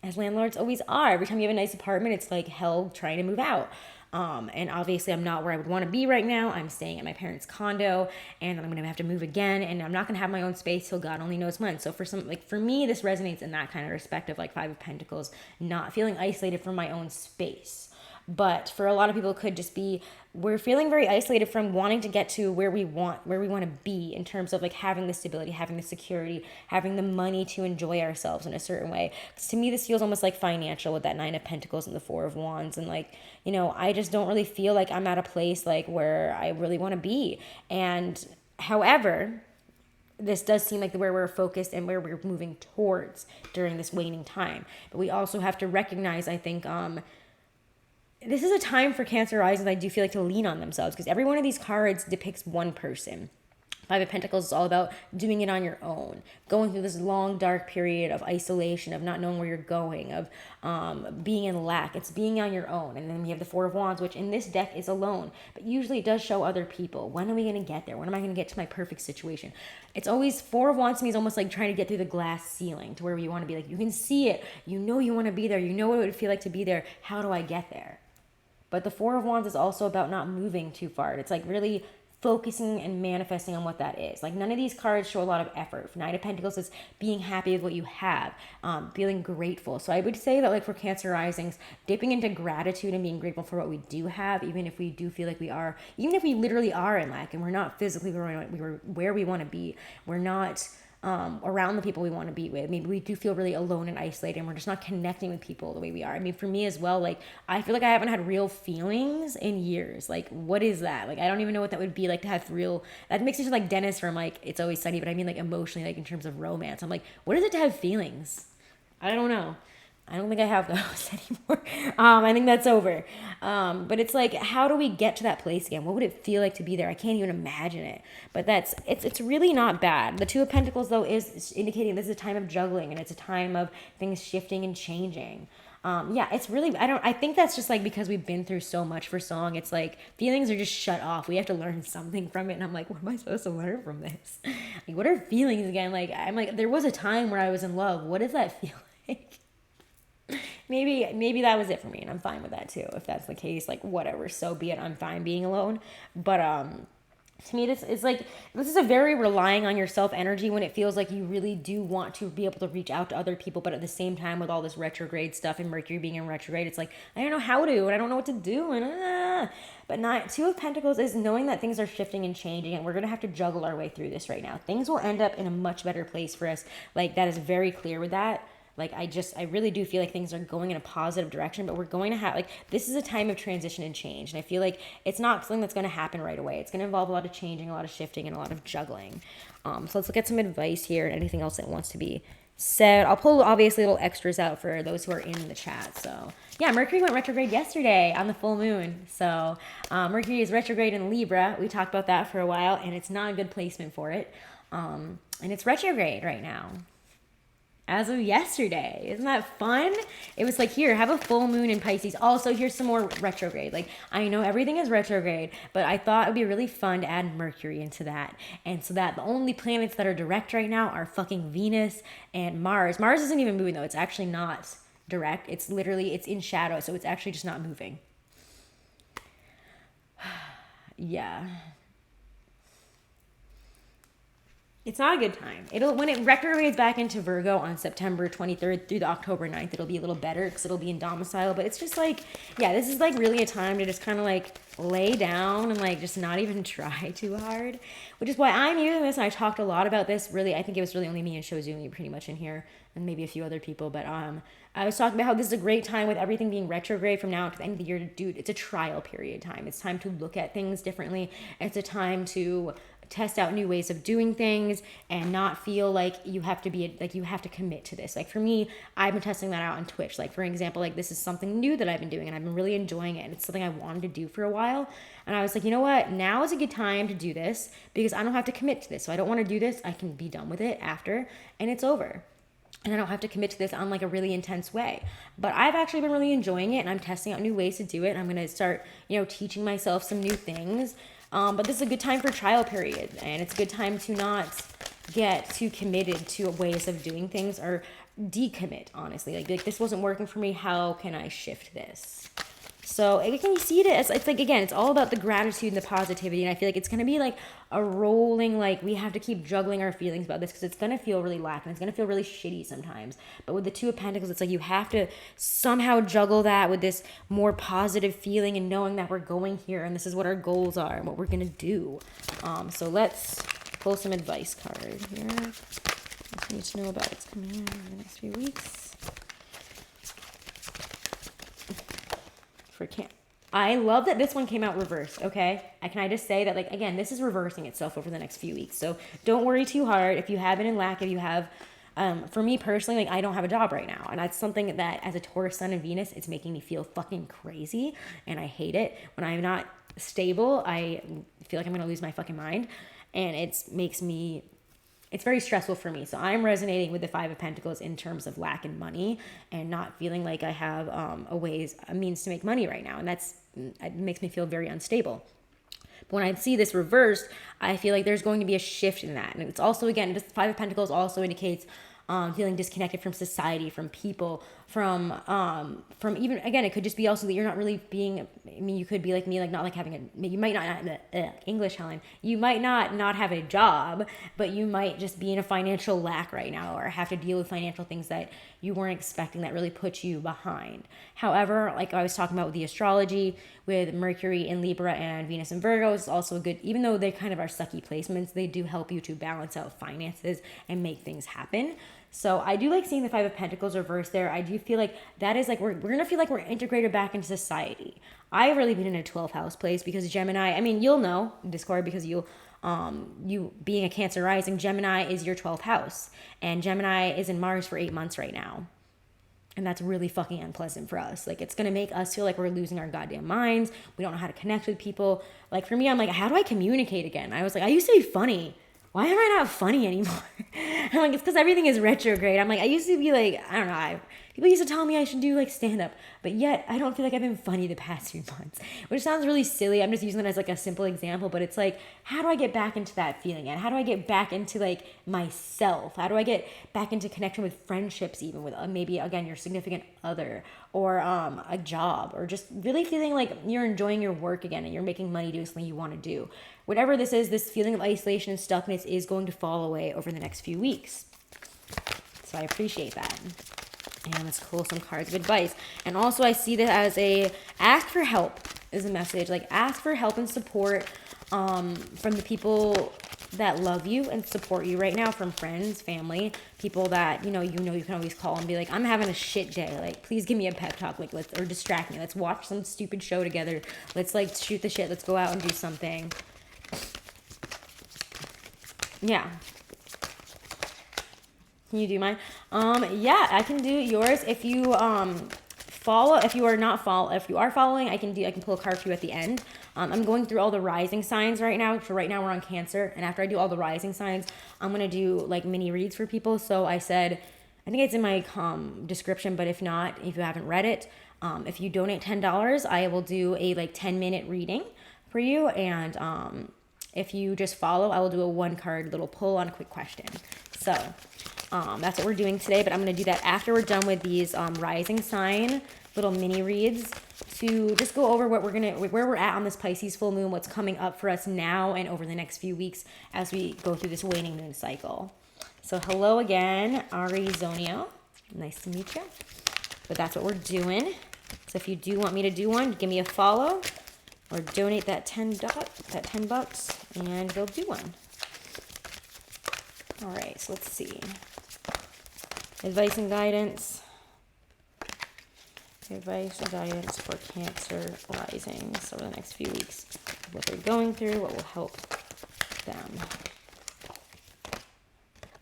as landlords always are, every time you have a nice apartment, it's like hell trying to move out. And obviously I'm not where I would want to be right now. I'm staying at my parents' condo, and I'm going to have to move again, and I'm not going to have my own space till God only knows when. So for me, this resonates in that kind of respect of like Five of Pentacles, not feeling isolated from my own space. But for a lot of people, it could just be we're feeling very isolated from wanting to get to where we want to be in terms of like having the stability, having the security, having the money to enjoy ourselves in a certain way. Because to me, this feels almost like financial with that Nine of Pentacles and the Four of Wands. And like, I just don't really feel like I'm at a place like where I really want to be. And however, this does seem like where we're focused and where we're moving towards during this waning time. But we also have to recognize, I think, this is a time for Cancer rising, I do feel like, to lean on themselves, because every one of these cards depicts one person. Five of Pentacles is all about doing it on your own, going through this long, dark period of isolation, of not knowing where you're going, of being in lack. It's being on your own. And then we have the Four of Wands, which in this deck is alone, but usually it does show other people. When are we going to get there? When am I going to get to my perfect situation? It's always, Four of Wands to me is almost like trying to get through the glass ceiling to where you want to be. Like, you can see it. You know you want to be there. You know what it would feel like to be there. How do I get there? But the Four of Wands is also about not moving too far. It's like really focusing and manifesting on what that is. Like, none of these cards show a lot of effort. Nine of Pentacles is being happy with what you have, feeling grateful. So I would say that, like, for Cancer risings, dipping into gratitude and being grateful for what we do have, even if we do feel like we are, even if we literally are in lack and we're not physically where we want to be, we're not around the people we want to be with. Maybe we do feel really alone and isolated, and we're just not connecting with people the way we are. I mean, for me as well, like, I feel like I haven't had real feelings in years. Like, what is that? Like, I don't even know what that would be like to have real, that makes me sound like Dennis from like It's Always Sunny, but I mean like emotionally, like in terms of romance. I'm like, what is it to have feelings? I don't know. I don't think I have those anymore. I think that's over. But it's like, how do we get to that place again? What would it feel like to be there? I can't even imagine it. But it's really not bad. The Two of Pentacles, though, is indicating this is a time of juggling, and it's a time of things shifting and changing. It's really, I think that's just like because we've been through so much for so long. It's like feelings are just shut off. We have to learn something from it. And I'm like, what am I supposed to learn from this? Like, what are feelings again? Like, I'm like, there was a time where I was in love. What does that feel like? Maybe that was it for me, and I'm fine with that too. If that's the case, like, whatever, so be it. I'm fine being alone. But to me, this is a very relying on yourself energy when it feels like you really do want to be able to reach out to other people, but at the same time, with all this retrograde stuff and Mercury being in retrograde, it's like, I don't know how to, and I don't know what to do, and But Two of Pentacles is knowing that things are shifting and changing, and we're going to have to juggle our way through this right now. Things will end up in a much better place for us. Like, that is very clear with that. Like, I really do feel like things are going in a positive direction, but we're going to have, like, this is a time of transition and change. And I feel like it's not something that's going to happen right away. It's going to involve a lot of changing, a lot of shifting, and a lot of juggling. So let's look at some advice here and anything else that wants to be said, I'll pull obviously little extras out for those who are in the chat. So yeah, Mercury went retrograde yesterday on the full moon. So Mercury is retrograde in Libra. We talked about that for a while, and it's not a good placement for it. And it's retrograde right now. As of yesterday. Isn't that fun? It was like, here, have a full moon in Pisces. Also, here's some more retrograde. Like, I know everything is retrograde, but I thought it would be really fun to add Mercury into that. And so that the only planets that are direct right now are fucking Venus and Mars. Mars isn't even moving, though. It's actually not direct. It's literally, it's in shadow, so it's actually just not moving. Yeah. It's not a good time. When it retrogrades back into Virgo on September 23rd through the October 9th, it'll be a little better because it'll be in domicile. But it's just like, yeah, this is like really a time to just kind of like lay down and like just not even try too hard. Which is why I'm using this, and I talked a lot about this. Really, I think it was really only me and Shozumi pretty much in here, and maybe a few other people. But I was talking about how this is a great time with everything being retrograde from now to the end of the year. Dude, it's a trial period time. It's time to look at things differently. It's a time to test out new ways of doing things and not feel like you have to be like you have to commit to this. Like for me, I've been testing that out on Twitch. Like for example, like this is something new that I've been doing and I've been really enjoying it, and it's something I wanted to do for a while. And I was like, you know what, now is a good time to do this because I don't have to commit to this. So I don't want to do this. I can be done with it after and it's over. And I don't have to commit to this on like a really intense way. But I've actually been really enjoying it, and I'm testing out new ways to do it. I'm going to start, teaching myself some new things. But this is a good time for trial period, and it's a good time to not get too committed to ways of doing things or decommit, honestly. Like this wasn't working for me. How can I shift this? So can you see it as, it's like, again, it's all about the gratitude and the positivity. And I feel like it's going to be like a rolling, like we have to keep juggling our feelings about this because it's going to feel really lacking. It's going to feel really shitty sometimes. But with the Two of Pentacles, it's like you have to somehow juggle that with this more positive feeling and knowing that we're going here and this is what our goals are and what we're going to do. So let's pull some advice card here. What you need to know about what's coming in the next few weeks. I love that this one came out reversed, okay? Can I just say that, like, again, this is reversing itself over the next few weeks. So don't worry too hard. If you have been in lack, if you have, for me personally, like, I don't have a job right now. And that's something that, as a Taurus sun and Venus, it's making me feel fucking crazy. And I hate it. When I'm not stable, I feel like I'm going to lose my fucking mind. And it's very stressful for me. So I'm resonating with the Five of Pentacles in terms of lack in money and not feeling like I have a means to make money right now. And it makes me feel very unstable. But when I see this reversed, I feel like there's going to be a shift in that. And it's also, again, this Five of Pentacles also indicates feeling disconnected from society, from people, from even, again, it could just be also that you're not really being, you could be like me, like not like having you might not, English, Helen, you might not have a job, but you might just be in a financial lack right now or have to deal with financial things that you weren't expecting that really put you behind. However, like I was talking about with the astrology, with Mercury in Libra and Venus in Virgo, it's also a good, even though they kind of are sucky placements, they do help you to balance out finances and make things happen. So I do like seeing the Five of Pentacles reversed there. I do feel like that is like, we're going to feel like we're integrated back into society. I've really been in a 12th house place because Gemini, I mean, you'll know, Discord, because you being a Cancer rising, Gemini is your 12th house. And Gemini is in Mars for 8 months right now. And that's really fucking unpleasant for us. Like, it's going to make us feel like we're losing our goddamn minds. We don't know how to connect with people. Like, for me, I'm like, how do I communicate again? I was like, I used to be funny. Why am I not funny anymore? I'm like, it's because everything is retrograde. I'm like, I used to be like, I don't know. People used to tell me I should do like stand up, but yet I don't feel like I've been funny the past few months, which sounds really silly. I'm just using it as like a simple example, but it's like, how do I get back into that feeling? And how do I get back into like myself? How do I get back into connection with friendships, even with maybe, again, your significant other or a job, or just really feeling like you're enjoying your work again and you're making money doing something you want to do. Whatever this is, this feeling of isolation and stuckness is going to fall away over the next few weeks. So I appreciate that. And let's pull some cards of advice. And also I see this as a ask for help is a message. Like, ask for help and support from the people that love you and support you right now, from friends, family, people that you can always call and be like, I'm having a shit day, like please give me a pep talk, like or distract me, let's watch some stupid show together, let's like shoot the shit, let's go out and do something. Yeah. Can you do mine? Yeah, I can do yours. If you follow, if you are not follow, if you are following, I can pull a card for you at the end. I'm going through all the rising signs right now. So right now we're on Cancer, and after I do all the rising signs, I'm gonna do like mini reads for people. So I said, I think it's in my description, but if not, if you haven't read it, if you donate $10, I will do a like 10-minute reading for you, and if you just follow, I will do a 1-card little pull on a quick question. So that's what we're doing today, but I'm going to do that after we're done with these rising sign little mini reads, to just go over what where we're at on this Pisces full moon, what's coming up for us now and over the next few weeks as we go through this waning moon cycle. So hello again, Arizona. Nice to meet you. But that's what we're doing. So if you do want me to do one, give me a follow or donate that $10 and we'll do one. All right, so let's see. Advice and guidance. Advice and guidance for Cancer rising. So over the next few weeks, what they're going through, what will help them.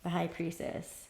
The High Priestess.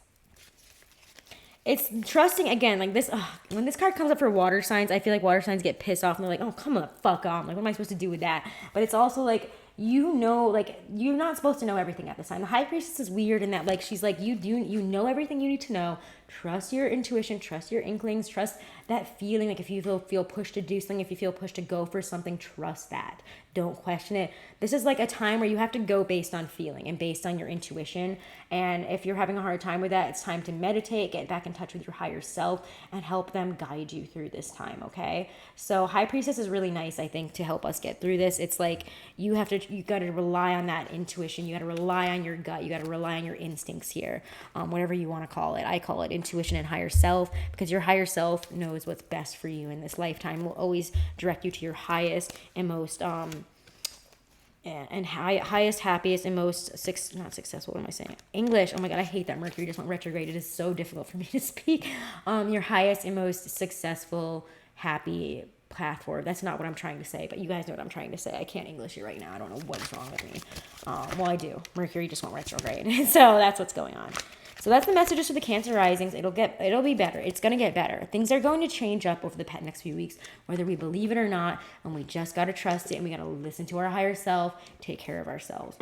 It's trusting again, like this. When this card comes up for water signs, I feel like water signs get pissed off and they're like, "Oh, come on, fuck off!" Like, what am I supposed to do with that? But it's also like, you know, like you're not supposed to know everything at this time. The High Priestess is weird in that, like, she's like, you know everything you need to know. Trust your intuition, trust your inklings, trust that feeling. Like if you feel pushed to do something, if you feel pushed to go for something, trust that. Don't question it. This is like a time where you have to go based on feeling and based on your intuition. And if you're having a hard time with that, it's time to meditate, get back in touch with your higher self, and help them guide you through this time, okay? So High Priestess is really nice, I think, to help us get through this. It's like you got to rely on that intuition. You got to rely on your gut. You got to rely on your instincts here, whatever you want to call it. I call it intuition and higher self, because your higher self knows what's best for you in this lifetime. Will always direct you to your highest and most highest, happiest, and most not successful. What am I saying? English. Oh my god, I hate that Mercury just went retrograde. It is so difficult for me to speak. Your highest and most successful, happy path forward. That's not what I'm trying to say, but you guys know what I'm trying to say. I can't English it right now. I don't know what is wrong with me. Well, I do. Mercury just went retrograde, so that's what's going on. So that's the messages for the Cancer risings. It'll be better. It's going to get better. Things are going to change up over the next few weeks, whether we believe it or not, and we just got to trust it, and we got to listen to our higher self, take care of ourselves.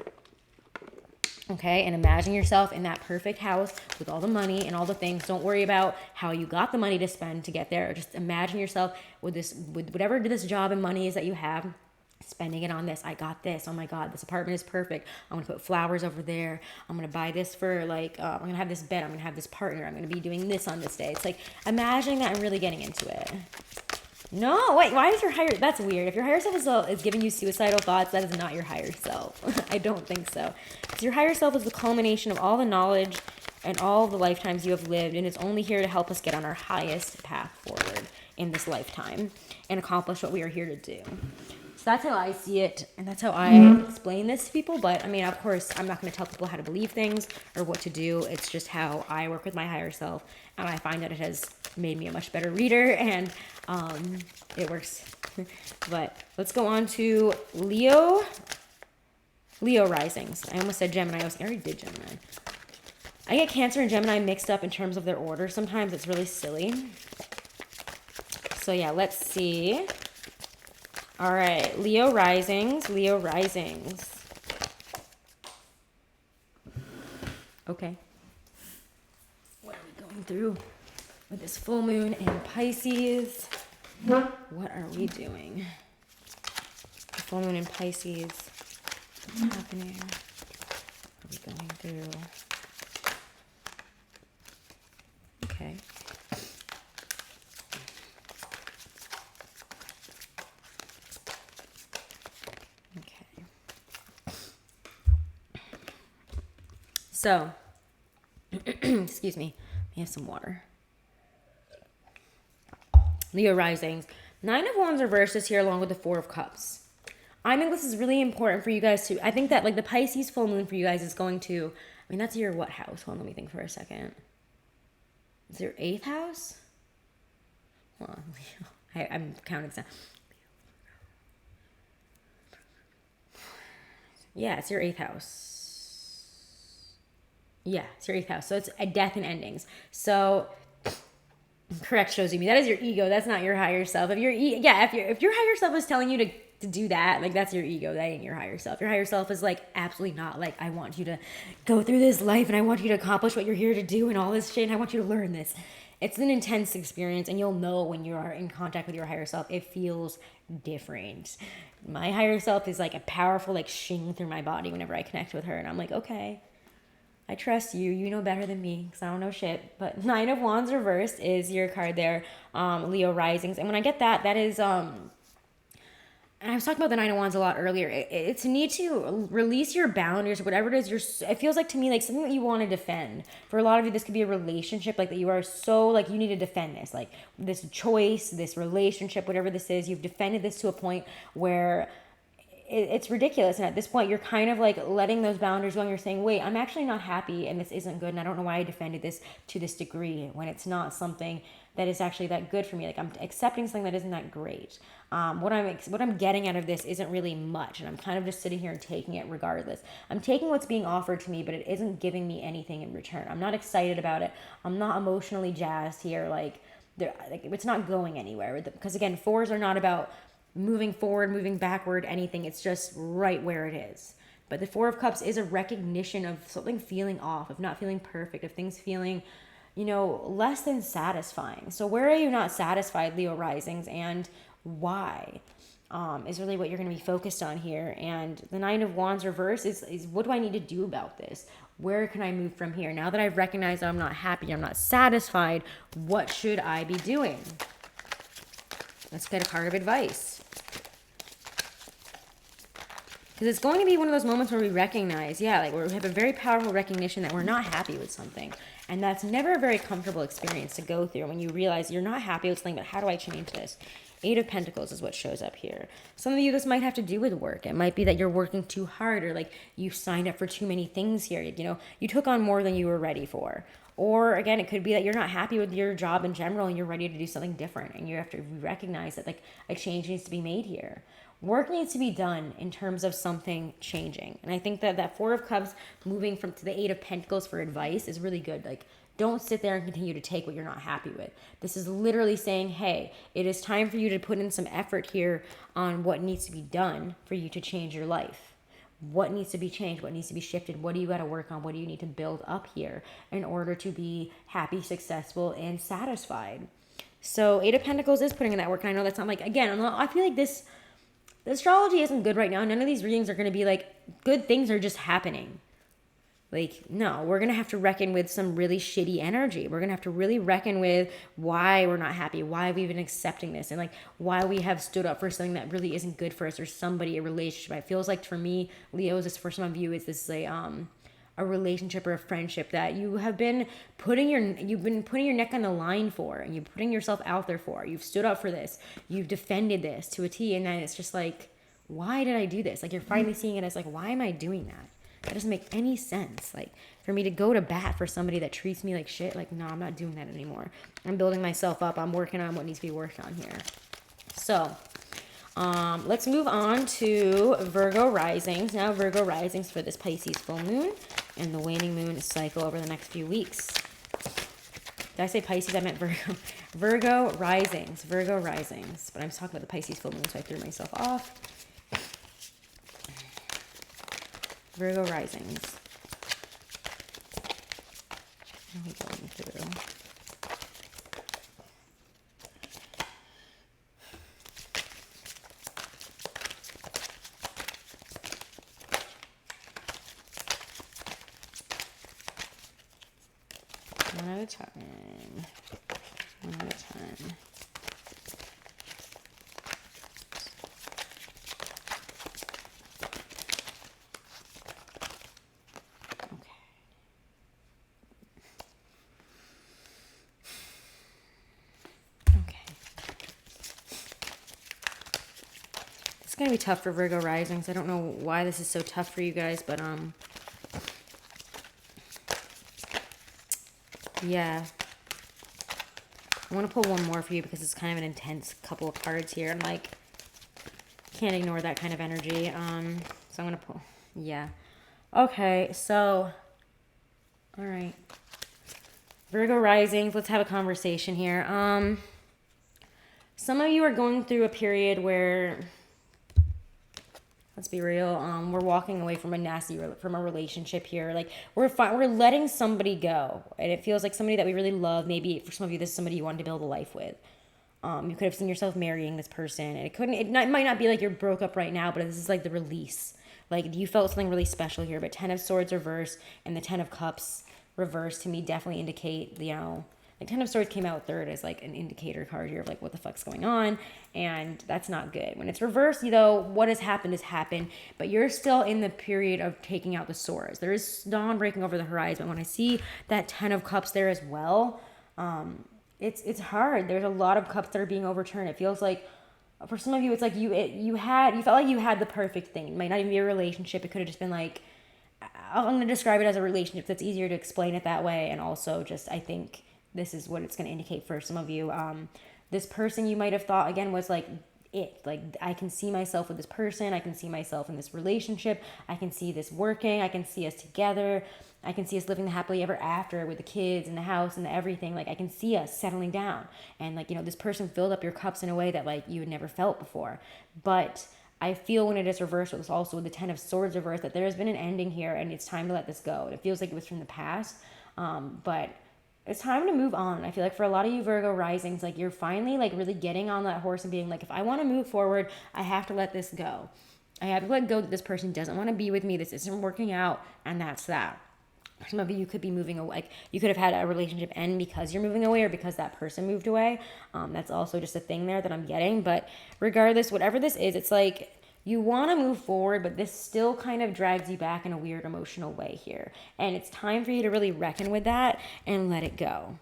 Okay, and imagine yourself in that perfect house with all the money and all the things. Don't worry about how you got the money to spend to get there. Just imagine yourself with whatever this job and money is that you have, spending it on this. I got this. Oh my god, this apartment is perfect. I'm gonna put flowers over there. I'm gonna buy this for like I'm gonna have this bed. I'm gonna have this partner. I'm gonna be doing this on this day. It's like imagining that and really getting into it. No, wait, why is your higher... That's weird. If your higher self is giving you suicidal thoughts, that is not your higher self. I don't think so. Because your higher self is the culmination of all the knowledge and all the lifetimes you have lived, and it's only here to help us get on our highest path forward in this lifetime and accomplish what we are here to do. So that's how I see it, and that's how I explain this to people. But, I mean, of course, I'm not going to tell people how to believe things or what to do. It's just how I work with my higher self, and I find that it has made me a much better reader, and it works. But let's go on to Leo risings. I almost said Gemini. I already did Gemini. I get Cancer and Gemini mixed up in terms of their order sometimes. It's really silly. So yeah, let's see. All right, Leo risings. Okay. What are we going through with this full moon in Pisces? What are we doing? The full moon in Pisces. What's happening? What are we going through? Okay. So, excuse me, let me have some water. Leo risings. 9 of Wands reversed is here along with the 4 of Cups. I think this is really important for you guys to, I think that like the Pisces full moon for you guys is going to, I mean, that's your what house? Hold on, let me think for a second. Is your 8th house? Hold on, Leo. I'm counting this down. Yeah, it's your 8th house. Yeah, it's your 8th house. So it's a death and endings. So correct, shows you me. That is your ego. That's not your higher self. If your higher self is telling you to do that, like that's your ego. That ain't your higher self. Your higher self is like absolutely not like, I want you to go through this life and I want you to accomplish what you're here to do and all this shit and I want you to learn this. It's an intense experience and you'll know when you are in contact with your higher self. It feels different. My higher self is like a powerful like shing through my body whenever I connect with her and I'm like, okay, I trust you. You know better than me because I don't know shit. But Nine of Wands reversed is your card there, Leo risings. And when I get that, that is, and I was talking about the Nine of Wands a lot earlier. It's a need to release your boundaries, whatever it is. It feels like to me like something that you want to defend. For a lot of you, this could be a relationship, like that you are so like you need to defend this, like this choice, this relationship, whatever this is. You've defended this to a point where it's ridiculous. And at this point, you're kind of like letting those boundaries go and you're saying, wait, I'm actually not happy and this isn't good. And I don't know why I defended this to this degree when it's not something that is actually that good for me. Like I'm accepting something that isn't that great. What I'm getting out of this isn't really much. And I'm kind of just sitting here and taking it regardless. I'm taking what's being offered to me, but it isn't giving me anything in return. I'm not excited about it. I'm not emotionally jazzed here. Like it's not going anywhere. Because again, fours are not about moving forward, moving backward, anything. It's just right where it is. But the Four of Cups is a recognition of something feeling off, of not feeling perfect, of things feeling, less than satisfying. So where are you not satisfied, Leo risings, and why? Is really what you're going to be focused on here. And the Nine of Wands reverse is what do I need to do about this? Where can I move from here? Now that I've recognized I'm not happy, I'm not satisfied, what should I be doing? Let's get a card of advice. Because it's going to be one of those moments where we recognize, like where we have a very powerful recognition that we're not happy with something. And that's never a very comfortable experience to go through when you realize you're not happy with something, but how do I change this? 8 of Pentacles is what shows up here. Some of you, this might have to do with work. It might be that you're working too hard or like you signed up for too many things here. You took on more than you were ready for. Or again, it could be that you're not happy with your job in general and you're ready to do something different. And you have to recognize that like a change needs to be made here. Work needs to be done in terms of something changing. And I think that Four of Cups moving to the 8 of Pentacles for advice is really good. Like, don't sit there and continue to take what you're not happy with. This is literally saying, hey, it is time for you to put in some effort here on what needs to be done for you to change your life. What needs to be changed? What needs to be shifted? What do you got to work on? What do you need to build up here in order to be happy, successful, and satisfied? So 8 of Pentacles is putting in that work. And I know that's not like, again, I feel like the astrology isn't good right now. None of these readings are going to be like, good things are just happening. Like, no, we're going to have to reckon with some really shitty energy. We're going to have to really reckon with why we're not happy, why we've been accepting this, and like why we have stood up for something that really isn't good for us or somebody, a relationship. It feels like for me, Leos, this for some of you, is this a relationship or a friendship that you have been putting your neck on the line for, and you're putting yourself out there for. You've stood up for this. You've defended this to a T, and then it's just like, why did I do this? Like, you're finally seeing it as like, why am I doing that? That doesn't make any sense. Like, for me to go to bat for somebody that treats me like shit, like, no, I'm not doing that anymore. I'm building myself up. I'm working on what needs to be worked on here. So, let's move on to Virgo risings. Now, Virgo risings for this Pisces full moon and the waning moon cycle over the next few weeks. Did I say Pisces? I meant Virgo. Virgo risings. But I'm talking about the Pisces full moon, so I threw myself off. Virgo risings. How are we going through? One at a time. It's going to be tough for Virgo risings. I don't know why this is so tough for you guys, but yeah. I want to pull one more for you because it's kind of an intense couple of cards here. I'm like, can't ignore that kind of energy. So I'm going to pull, yeah. Okay, so All right. Virgo risings, let's have a conversation here. Some of you are going through a period where, let's be real, we're walking away from from a relationship here. Like we're letting somebody go, and it feels like somebody that we really love. Maybe for some of you, this is somebody you wanted to build a life with. You could have seen yourself marrying this person, and it might not be like you're broke up right now, but this is like the release. Like you felt something really special here. But 10 of Swords reverse and the 10 of Cups reverse to me definitely indicate, like 10 of Swords came out third as like an indicator card here of like what the fuck's going on, and that's not good. When it's reversed, what has happened, but you're still in the period of taking out the swords. There is dawn breaking over the horizon. When I see that 10 of Cups there as well, it's hard. There's a lot of cups that are being overturned. It feels like for some of you, it's like you felt like you had the perfect thing. It might not even be a relationship. It could have just been like, I'm going to describe it as a relationship. That's easier to explain it that way. And also just, I think this is what it's going to indicate for some of you. This person you might have thought again was like it. Like I can see myself with this person. I can see myself in this relationship. I can see this working. I can see us together. I can see us living the happily ever after with the kids and the house and the everything. Like I can see us settling down. And like, this person filled up your cups in a way that like you had never felt before. But I feel when it is reversed, it was also with the 10 of Swords reversed, that there has been an ending here and it's time to let this go. It feels like it was from the past. But it's time to move on. I feel like for a lot of you Virgo risings, like you're finally like really getting on that horse and being like, if I want to move forward, I have to let this go. I have to let go that this person doesn't want to be with me. This isn't working out. And that's that. Some of you could be moving away. Like you could have had a relationship end because you're moving away or because that person moved away. That's also just a thing there that I'm getting. But regardless, whatever this is, it's like you want to move forward, but this still kind of drags you back in a weird emotional way here. And it's time for you to really reckon with that and let it go.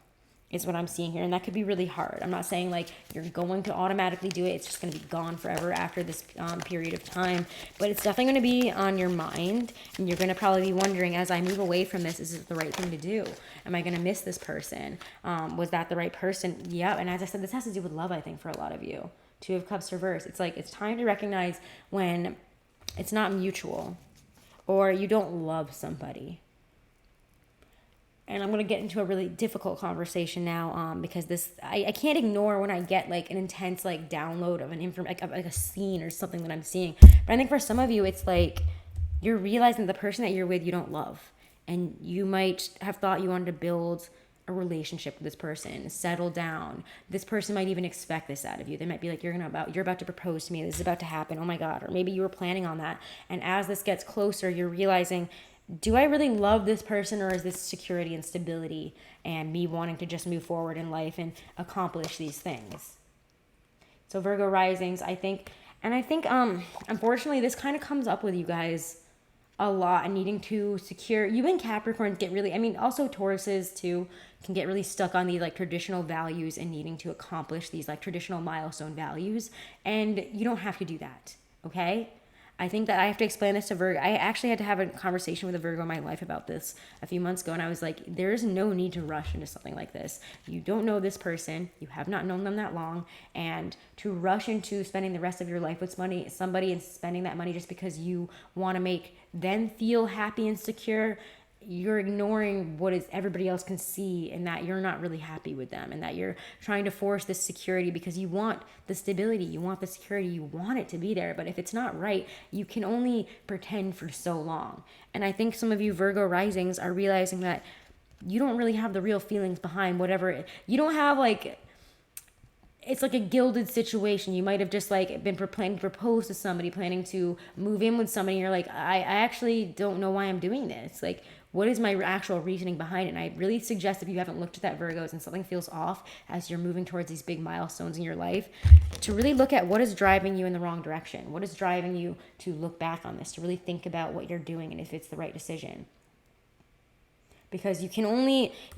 Is what I'm seeing here. And that could be really hard. I'm not saying like you're going to automatically do it. It's just going to be gone forever after this period of time. But it's definitely going to be on your mind. And you're going to probably be wondering, as I move away from this, is it the right thing to do? Am I going to miss this person? Was that the right person? Yeah. And as I said, this has to do with love, I think, for a lot of you. 2 of Cups reversed. It's like it's time to recognize when it's not mutual or you don't love somebody. And I'm going to get into a really difficult conversation now because I can't ignore when I get like an intense like download of like a scene or something that I'm seeing. But I think for some of you, it's like you're realizing the person that you're with you don't love. And you might have thought you wanted to build a relationship with this person, settle down. This person might even expect this out of you. They might be like, you're about to propose to me. This is about to happen. Oh my God. Or maybe you were planning on that. And as this gets closer, you're realizing, do I really love this person, or is this security and stability and me wanting to just move forward in life and accomplish these things? So Virgo risings, I think, unfortunately, this kind of comes up with you guys a lot and needing to secure. You and Capricorns get really, also Tauruses too, can get really stuck on these like traditional values and needing to accomplish these like traditional milestone values. And you don't have to do that, okay? I think that I have to explain this to Virgo. I actually had to have a conversation with a Virgo in my life about this a few months ago. And I was like, there's no need to rush into something like this. You don't know this person. You have not known them that long. And to rush into spending the rest of your life with somebody and spending that money just because you want to make them feel happy and secure, you're ignoring what is everybody else can see, and that you're not really happy with them, and that you're trying to force this security because you want the stability, you want the security, you want it to be there. But if it's not right, you can only pretend for so long. And I think some of you Virgo risings are realizing that you don't really have the real feelings behind whatever. You don't have like, it's like a gilded situation. You might have just like been planning to propose to somebody, planning to move in with somebody. And you're like, I actually don't know why I'm doing this. Like, what is my actual reasoning behind it? And I really suggest, if you haven't looked at that Virgos and something feels off as you're moving towards these big milestones in your life, to really look at what is driving you in the wrong direction. What is driving you to look back on this, to really think about what you're doing and if it's the right decision. Because you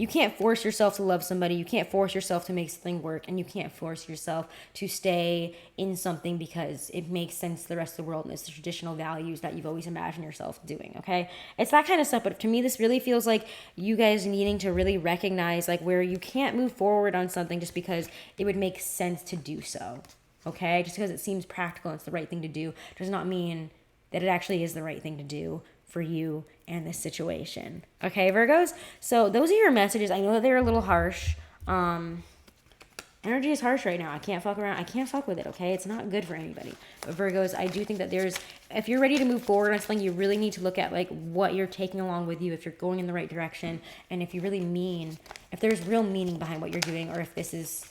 can't force yourself to love somebody. You can't force yourself to make something work. And you can't force yourself to stay in something because it makes sense to the rest of the world and it's the traditional values that you've always imagined yourself doing, okay? It's that kind of stuff. But to me, this really feels like you guys needing to really recognize like where you can't move forward on something just because it would make sense to do so, okay? Just because it seems practical and it's the right thing to do does not mean that it actually is the right thing to do for you and this situation. Okay, Virgos? So those are your messages. I know that they're a little harsh. Energy is harsh right now. I can't fuck around. I can't fuck with it, okay? It's not good for anybody. But Virgos, I do think that if you're ready to move forward on something, you really need to look at like what you're taking along with you, if you're going in the right direction, and if you really mean, if there's real meaning behind what you're doing, or if this is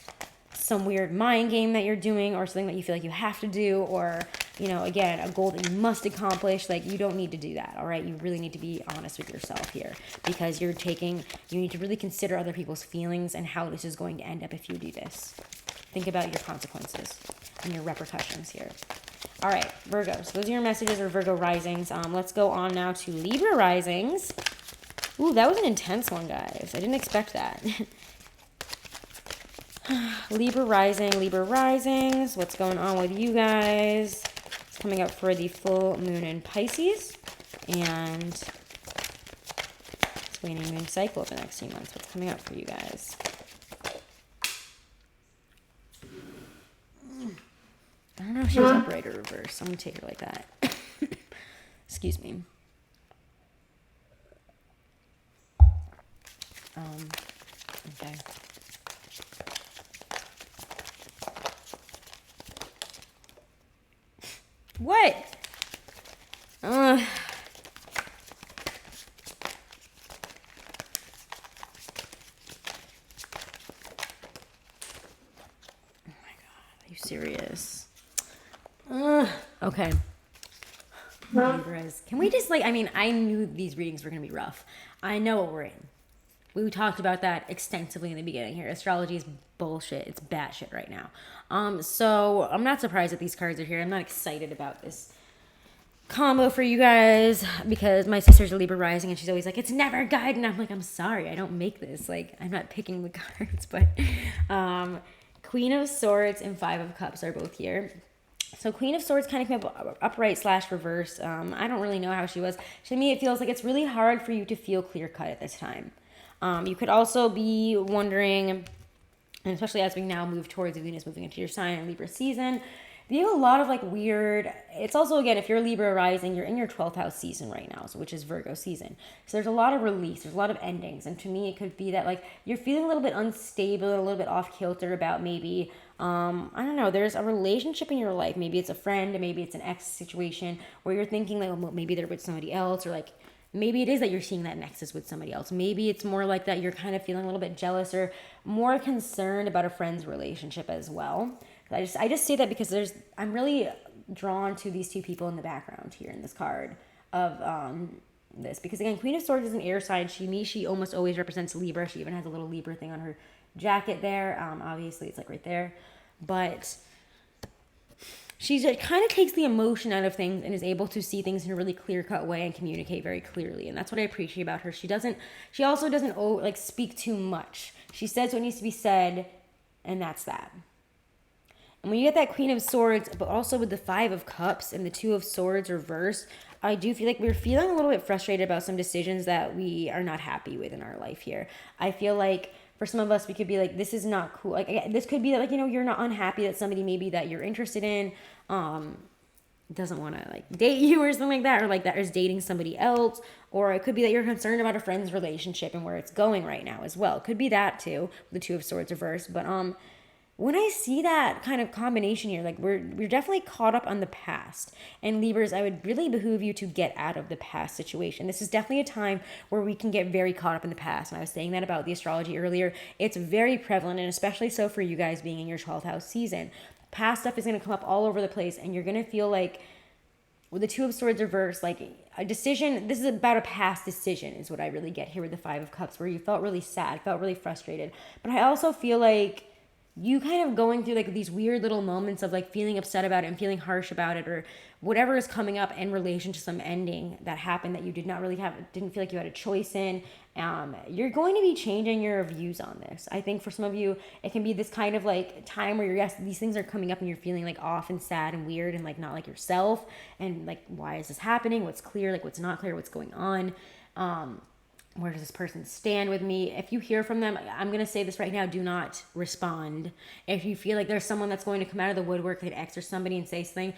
some weird mind game that you're doing, or something that you feel like you have to do, or, you know, again, a goal that you must accomplish. Like, you don't need to do that, all right? You really need to be honest with yourself here, because you need to really consider other people's feelings and how this is going to end up if you do this. Think about your consequences and your repercussions here. All right, Virgos, those are your messages, or Virgo risings. Let's go on now to Libra risings. Ooh, that was an intense one, guys. I didn't expect that. Libra risings. What's going on with you guys? It's coming up for the full moon in Pisces, and it's waning moon cycle over the next few months. What's coming up for you guys? I don't know if she was upright or reverse. I'm gonna take her like that. Excuse me. Okay. What? Oh my God, are you serious? Okay. Libras. Can we just I knew these readings were going to be rough. I know what we're in. We talked about that extensively in the beginning here. Astrology is bullshit. It's batshit right now. So I'm not surprised that these cards are here. I'm not excited about this combo for you guys, because my sister's a Libra rising, and she's always like, it's never good. And I'm like, I'm sorry, I don't make this. Like, I'm not picking the cards. But Queen of Swords and Five of Cups are both here. So Queen of Swords kind of came up upright / reverse. I don't really know how she was. To me, it feels like it's really hard for you to feel clear cut at this time. You could also be wondering, and especially as we now move towards Venus moving into your sign in Libra season, you have a lot of weird, it's also, again, if you're Libra rising, you're in your 12th house season right now, so which is Virgo season. So there's a lot of release, there's a lot of endings. And to me, it could be that you're feeling a little bit unstable, a little bit off kilter about maybe, I don't know, there's a relationship in your life. Maybe it's a friend, maybe it's an ex situation where you're thinking well, maybe they're with somebody else, or maybe it is that you're seeing that nexus with somebody else. Maybe it's more like that you're kind of feeling a little bit jealous or more concerned about a friend's relationship as well. I just say that because I'm really drawn to these two people in the background here in this card of this. Because again, Queen of Swords is an air sign. She almost always represents Libra. She even has a little Libra thing on her jacket there. Obviously, it's right there. But she kind of takes the emotion out of things and is able to see things in a really clear-cut way and communicate very clearly. And that's what I appreciate about her. She also doesn't speak too much. She says what needs to be said, and that's that. And when you get that Queen of Swords, but also with the Five of Cups and the Two of Swords reversed, I do feel like we're feeling a little bit frustrated about some decisions that we are not happy with in our life here. I feel like for some of us, we could be this is not cool. This could be that, you're not unhappy that somebody maybe that you're interested in doesn't want to date you or something like that, or that is dating somebody else. Or it could be that you're concerned about a friend's relationship and where it's going right now as well. It could be that too, the Two of Swords reversed. But when I see that kind of combination here, we're definitely caught up on the past. And Libras, I would really behoove you to get out of the past situation. This is definitely a time where we can get very caught up in the past. And I was saying that about the astrology earlier. It's very prevalent, and especially so for you guys being in your 12th house season. Past stuff is going to come up all over the place, and you're going to feel with the Two of Swords reversed, a decision, this is about a past decision is what I really get here with the Five of Cups, where you felt really sad, felt really frustrated. But I also feel you kind of going through these weird little moments of feeling upset about it and feeling harsh about it, or whatever is coming up in relation to some ending that happened that you didn't feel like you had a choice in. You're going to be changing your views on this. I think for some of you, it can be this kind of time where these things are coming up and you're feeling off and sad and weird and not like yourself. And why is this happening? What's clear? What's not clear? What's going on? Where does this person stand with me? If you hear from them, I'm going to say this right now, do not respond. If you feel like there's someone that's going to come out of the woodwork, like an ex or somebody, and say something,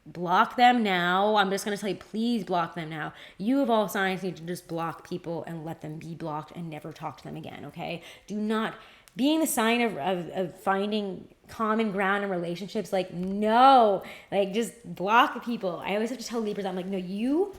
block them now. I'm just going to tell you, please block them now. You of all signs need to just block people and let them be blocked and never talk to them again, okay? Do not, being the sign of finding common ground in relationships, like, no, like, just block people. I always have to tell Libras, I'm like, no, you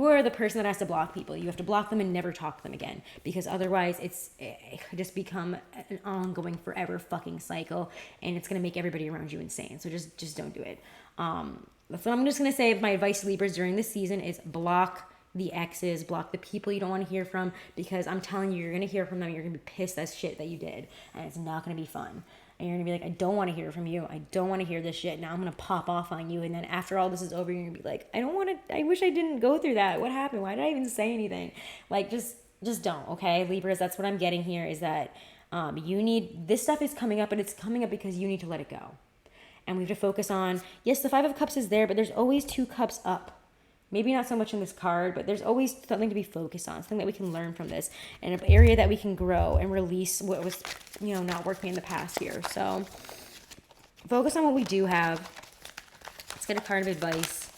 are the person that has to block people. You have to block them and never talk to them again, because otherwise it could just become an ongoing forever fucking cycle, and it's going to make everybody around you insane. So just don't do it. So I'm just going to say my advice to Libras during this season is block the exes, block the people you don't want to hear from, because I'm telling you, you're going to hear from them. You're going to be pissed as shit that you did, and it's not going to be fun. And you're going to be like, I don't want to hear from you. I don't want to hear this shit. Now I'm going to pop off on you. And then after all this is over, you're going to be like, I wish I didn't go through that. What happened? Why did I even say anything? Like, just don't, okay? Libras, that's what I'm getting here, is that you need, this stuff is coming up, but it's coming up because you need to let it go. And we have to focus on, yes, the 5 of Cups is there, but there's always 2 cups up. Maybe not so much in this card, but there's always something to be focused on, something that we can learn from this, and an area that we can grow and release what was, not working in the past here. So focus on what we do have. Let's get a card of advice.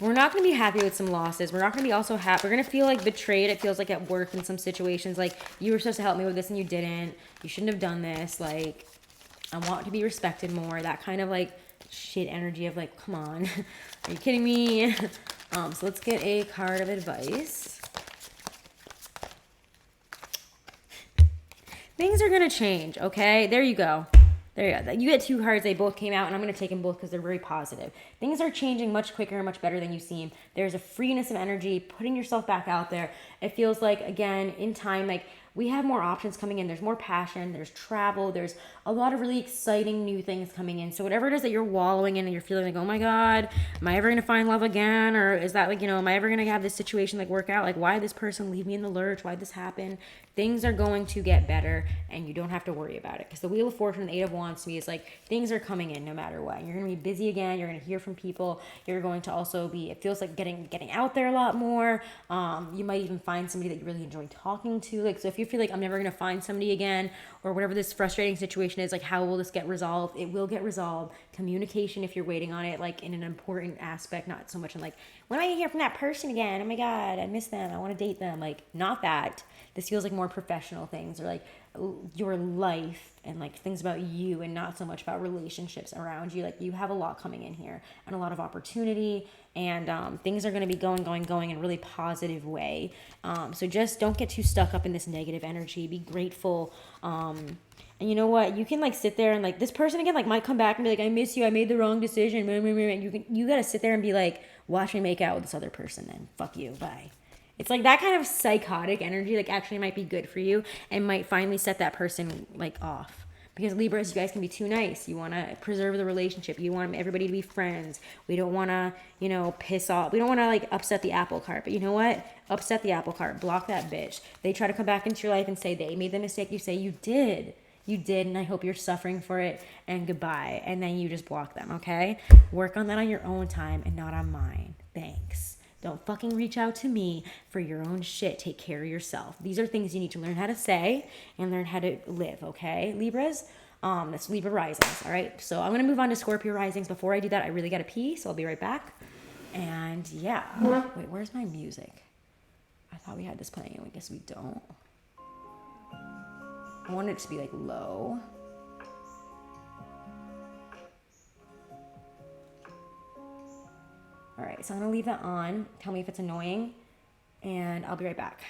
We're not going to be happy with some losses. We're not going to be also happy. We're going to feel like betrayed. It feels like at work in some situations, like, you were supposed to help me with this and you didn't. You shouldn't have done this. Like, I want to be respected more. That kind of like shit energy of like, come on, are you kidding me? So let's get a card of advice. Things are going to change, okay? There you go. There you go. You get 2 cards. They both came out, and I'm going to take them both because they're very positive. Things are changing much quicker and much better than you seem. There's a freeness of energy, putting yourself back out there. It feels like, again, in time, like, we have more options coming in. There's more passion. There's travel. There's a lot of really exciting new things coming in. So whatever it is that you're wallowing in and you're feeling like, oh my God, am I ever going to find love again? Or is that like, am I ever going to have this situation like work out? Like, why did this person leave me in the lurch? Why did this happen? Things are going to get better, and you don't have to worry about it. Because the Wheel of Fortune and the 8 of Wands to me is like, things are coming in no matter what. You're going to be busy again. You're going to hear from people. You're going to also be, it feels like getting out there a lot more. You might even find somebody that you really enjoy talking to. Like, so if you feel like I'm never going to find somebody again, or whatever this frustrating situation is, like, how will this get resolved? It will get resolved. Communication, if you're waiting on it, like in an important aspect, not so much in like, when am I going to hear from that person again? Oh my God, I miss them. I want to date them. Like, not that. This feels like more professional things, or like your life and like things about you, and not so much about relationships around you. Like, you have a lot coming in here and a lot of opportunity, and things are going to be going in a really positive way. So just don't get too stuck up in this negative energy. Be grateful. And you know what? You can like sit there and like, this person again like might come back and be like, I miss you. I made the wrong decision. You got to sit there and be like, watch me make out with this other person, then fuck you. Bye. It's like that kind of psychotic energy, like, actually might be good for you and might finally set that person like off. Because Libras, you guys can be too nice. You want to preserve the relationship. You want everybody to be friends. We don't want to, piss off. We don't want to like upset the apple cart. But you know what? Upset the apple cart. Block that bitch. They try to come back into your life and say they made the mistake. You say you did. You did, and I hope you're suffering for it, and goodbye. And then you just block them, okay? Work on that on your own time and not on mine. Thanks. Don't fucking reach out to me for your own shit. Take care of yourself. These are things you need to learn how to say and learn how to live, okay, Libras? That's Libra risings, all right? So I'm going to move on to Scorpio risings. Before I do that, I really got to pee, so I'll be right back. And yeah. Wait, where's my music? I thought we had this playing, and I guess we don't. I want it to be like low. All right, so I'm gonna leave that on. Tell me if it's annoying, and I'll be right back.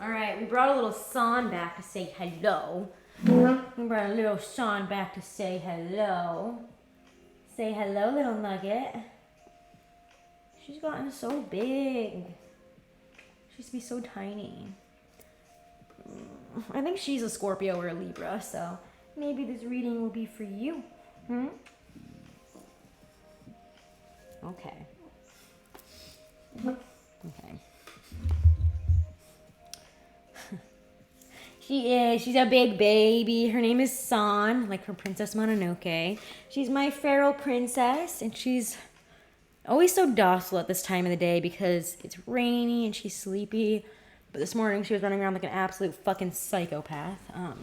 All right, we brought a little son back to say hello. We brought a little son back to say hello. Say hello, little nugget. She's gotten so big. She used to be so tiny. I think she's a Scorpio or a Libra, so maybe this reading will be for you. Okay. Okay. She's a big baby. Her name is San, like from Princess Mononoke. She's my feral princess, and she's always so docile at this time of the day because it's rainy and she's sleepy. But this morning she was running around like an absolute fucking psychopath.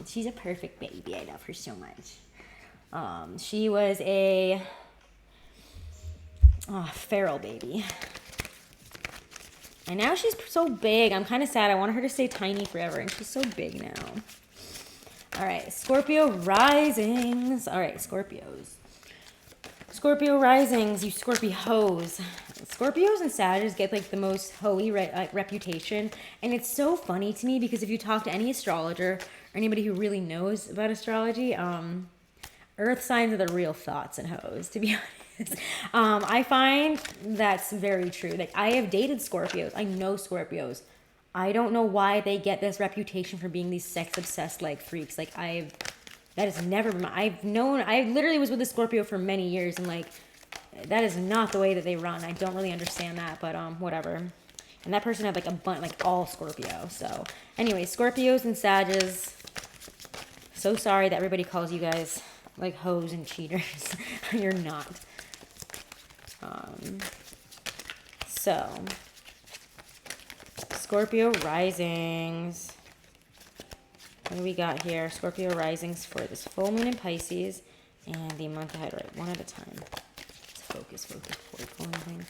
She's a perfect baby. I love her so much. She was a feral baby. And now she's so big. I'm kind of sad. I wanted her to stay tiny forever, and she's so big now. All right, Scorpio risings. All right, Scorpios. Scorpio risings, you Scorpios. Scorpios and Sagittarius get like the most hoey reputation, and it's so funny to me because if you talk to any astrologer or anybody who really knows about astrology, earth signs are the real thoughts and hoes, to be honest. I find that's very true. Like, I have dated Scorpios. I know Scorpios. I don't know why they get this reputation for being these sex obsessed like freaks. Like, that has never been I literally was with a Scorpio for many years, and like, that is not the way that they run. I don't really understand that, but whatever. And that person had like a bunch, like all Scorpio. So anyway, Scorpios and Sages. So sorry that everybody calls you guys like hoes and cheaters. You're not. So Scorpio risings. What do we got here? Scorpio risings for this full moon in Pisces and the month ahead, right? One at a time. Let's focus before we pull anything.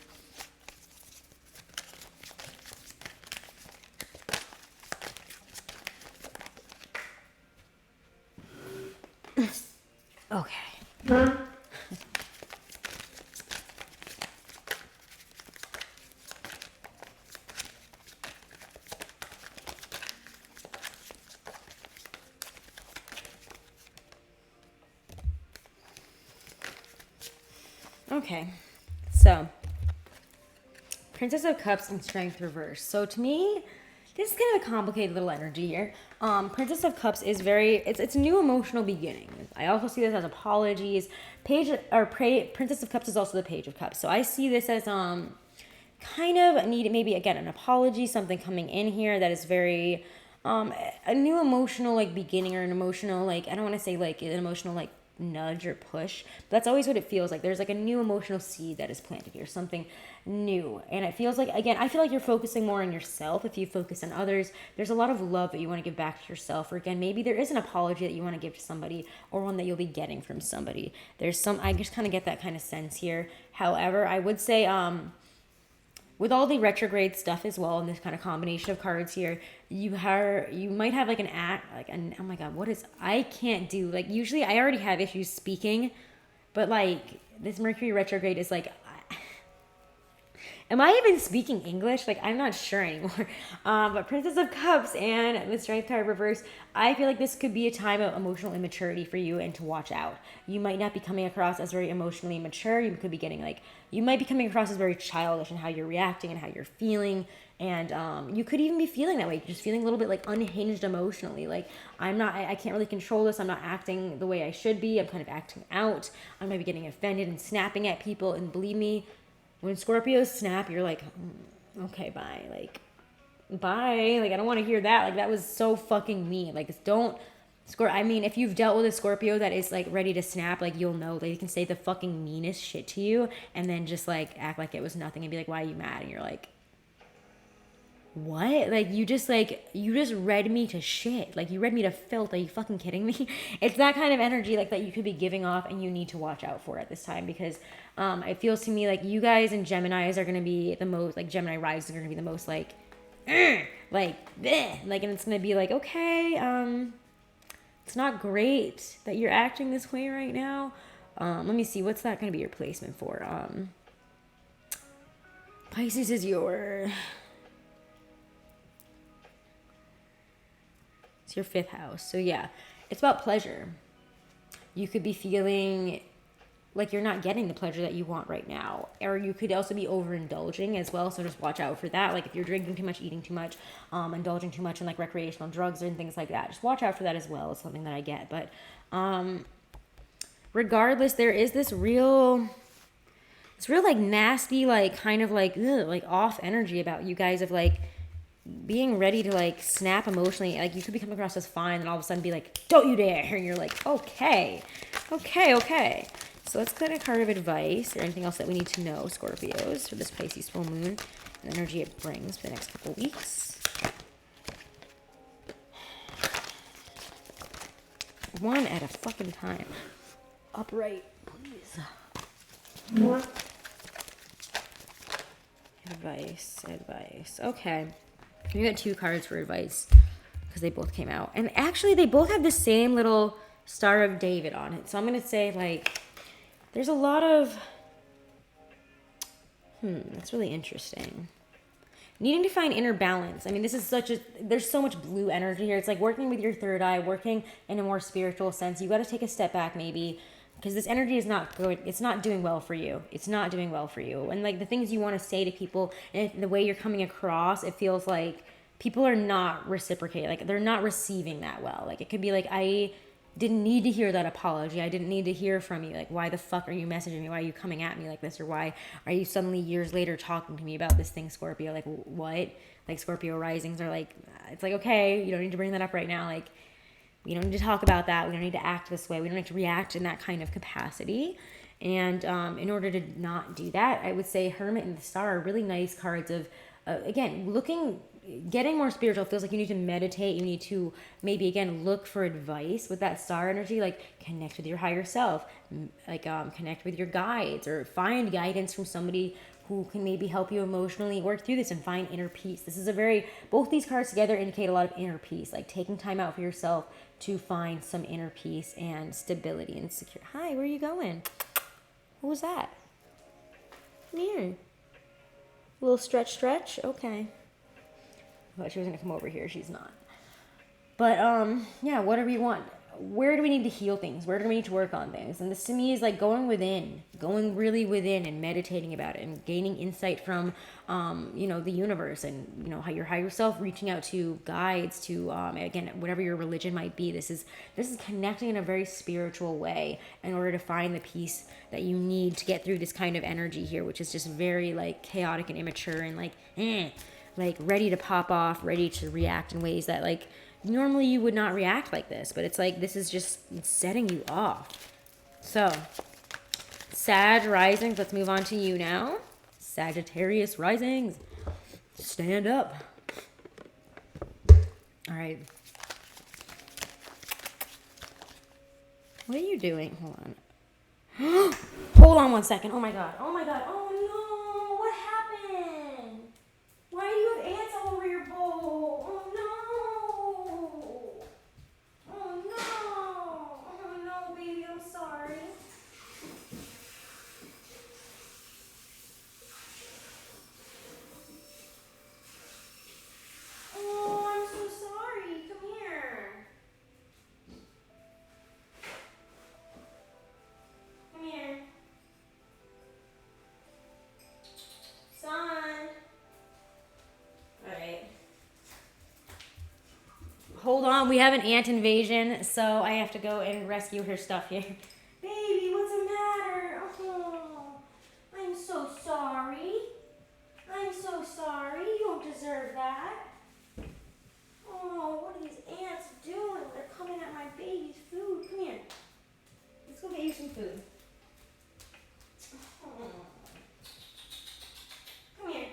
Okay. Okay, so Princess of Cups and Strength reversed. So to me, this is kind of a complicated little energy here. Princess of Cups is it's a new emotional beginning. I also see this as apologies. Princess of Cups is also the Page of Cups. So I see this as kind of maybe again an apology, something coming in here that is very a new emotional like beginning, or an emotional like, I don't want to say like an emotional like nudge or push, but that's always what it feels like. There's like a new emotional seed that is planted here, something new. And it feels like, again, I feel like you're focusing more on yourself. If you focus on others, there's a lot of love that you want to give back to yourself, or again, maybe there is an apology that you want to give to somebody, or one that you'll be getting from somebody. I just kind of get that kind of sense here. However, I would say with all the retrograde stuff as well, and this kind of combination of cards here, you might have like oh my god, I can't do, like, usually I already have issues speaking, but like this Mercury retrograde is like, am I even speaking English? Like, I'm not sure anymore. But Princess of Cups and the Strength card reverse, I feel like this could be a time of emotional immaturity for you, and to watch out. You might not be coming across as very emotionally mature. You could be you might be coming across as very childish in how you're reacting and how you're feeling. And you could even be feeling that way, just feeling a little bit like unhinged emotionally. Like, I can't really control this. I'm not acting the way I should be. I'm kind of acting out. I'm maybe getting offended and snapping at people. And believe me, when Scorpios snap, you're like, okay, bye. Like, bye. Like, I don't want to hear that. Like, that was so fucking mean. Like, if you've dealt with a Scorpio that is, like, ready to snap, like, you'll know they can say the fucking meanest shit to you and then just, like, act like it was nothing and be like, why are you mad? And you're like, what? Like, you just read me to shit. Like, you read me to filth. Are you fucking kidding me? It's that kind of energy, like, that you could be giving off, and you need to watch out for at this time, because it feels to me like you guys and Geminis are going to be the most, like, Gemini rising are going to be the most, like, like, bleh. Like, and it's going to be like, okay, it's not great that you're acting this way right now. Let me see, what's that going to be your placement for? Pisces is your It's your 5th house. So yeah, it's about pleasure. You could be feeling like you're not getting the pleasure that you want right now. Or you could also be overindulging as well. So just watch out for that. Like if you're drinking too much, eating too much, indulging too much in like recreational drugs and things like that. Just watch out for that as well. It's something that I get. But regardless, there is this real like nasty, like kind of like, ugh, like off energy about you guys of like being ready to like snap emotionally. Like you could be coming across as fine and all of a sudden be like, don't you dare. And you're like, okay. So let's get a card of advice or anything else that we need to know, Scorpios, for this Pisces full moon and the energy it brings for the next couple weeks. One at a fucking time. Upright, please. Advice. Okay. You got 2 cards for advice because they both came out. And actually, they both have the same little Star of David on it. So I'm going to say, like, there's a lot of... that's really interesting. Needing to find inner balance. I mean, this is there's so much blue energy here. It's like working with your third eye, working in a more spiritual sense. You got to take a step back maybe because this energy is not good. It's not doing well for you. And like the things you want to say to people and the way you're coming across, it feels like people are not reciprocating. Like they're not receiving that well. Like it could be like, I didn't need to hear that apology. I didn't need to hear from you. Like, why the fuck are you messaging me? Why are you coming at me like this? Or why are you suddenly years later talking to me about this thing, Scorpio? Like, what? Like, Scorpio risings are like, it's like, okay, you don't need to bring that up right now. Like, we don't need to talk about that. We don't need to act this way. We don't need to react in that kind of capacity. And in order to not do that, I would say Hermit and the Star are really nice cards of, again, getting more spiritual. It feels like you need to meditate. You need to maybe, again, look for advice with that Star energy, like connect with your higher self, like connect with your guides or find guidance from somebody who can maybe help you emotionally work through this and find inner peace. This is both these cards together indicate a lot of inner peace, like taking time out for yourself to find some inner peace and stability and secure. Hi, where are you going? What was that? Come here. A little stretch. Okay. I thought she was going to come over here. She's not. But, yeah, whatever you want. Where do we need to heal things? Where do we need to work on things? And this to me is like going really within and meditating about it and gaining insight from, the universe and, how your higher self, reaching out to guides, to, again, whatever your religion might be. This is connecting in a very spiritual way in order to find the peace that you need to get through this kind of energy here, which is just very like chaotic and immature and like ready to pop off, ready to react in ways that like normally you would not react like this, but it's like this is just setting you off. So, Sag risings, let's move on to you now. Sagittarius risings, stand up. All right. What are you doing? Hold on. Hold on 1 second. Oh my god. Oh no. What happened? Why do you have ants all over your bowl? Oh no, baby, I'm sorry. Oh, I'm so sorry. Come here. Come here. Son. Alright. Hold on, we have an ant invasion, so I have to go and rescue her stuff here. Baby, what's the matter? Oh, I'm so sorry. You don't deserve that. Oh, what are these ants doing? They're coming at my baby's food. Come here. Let's go get you some food. Oh. Come here.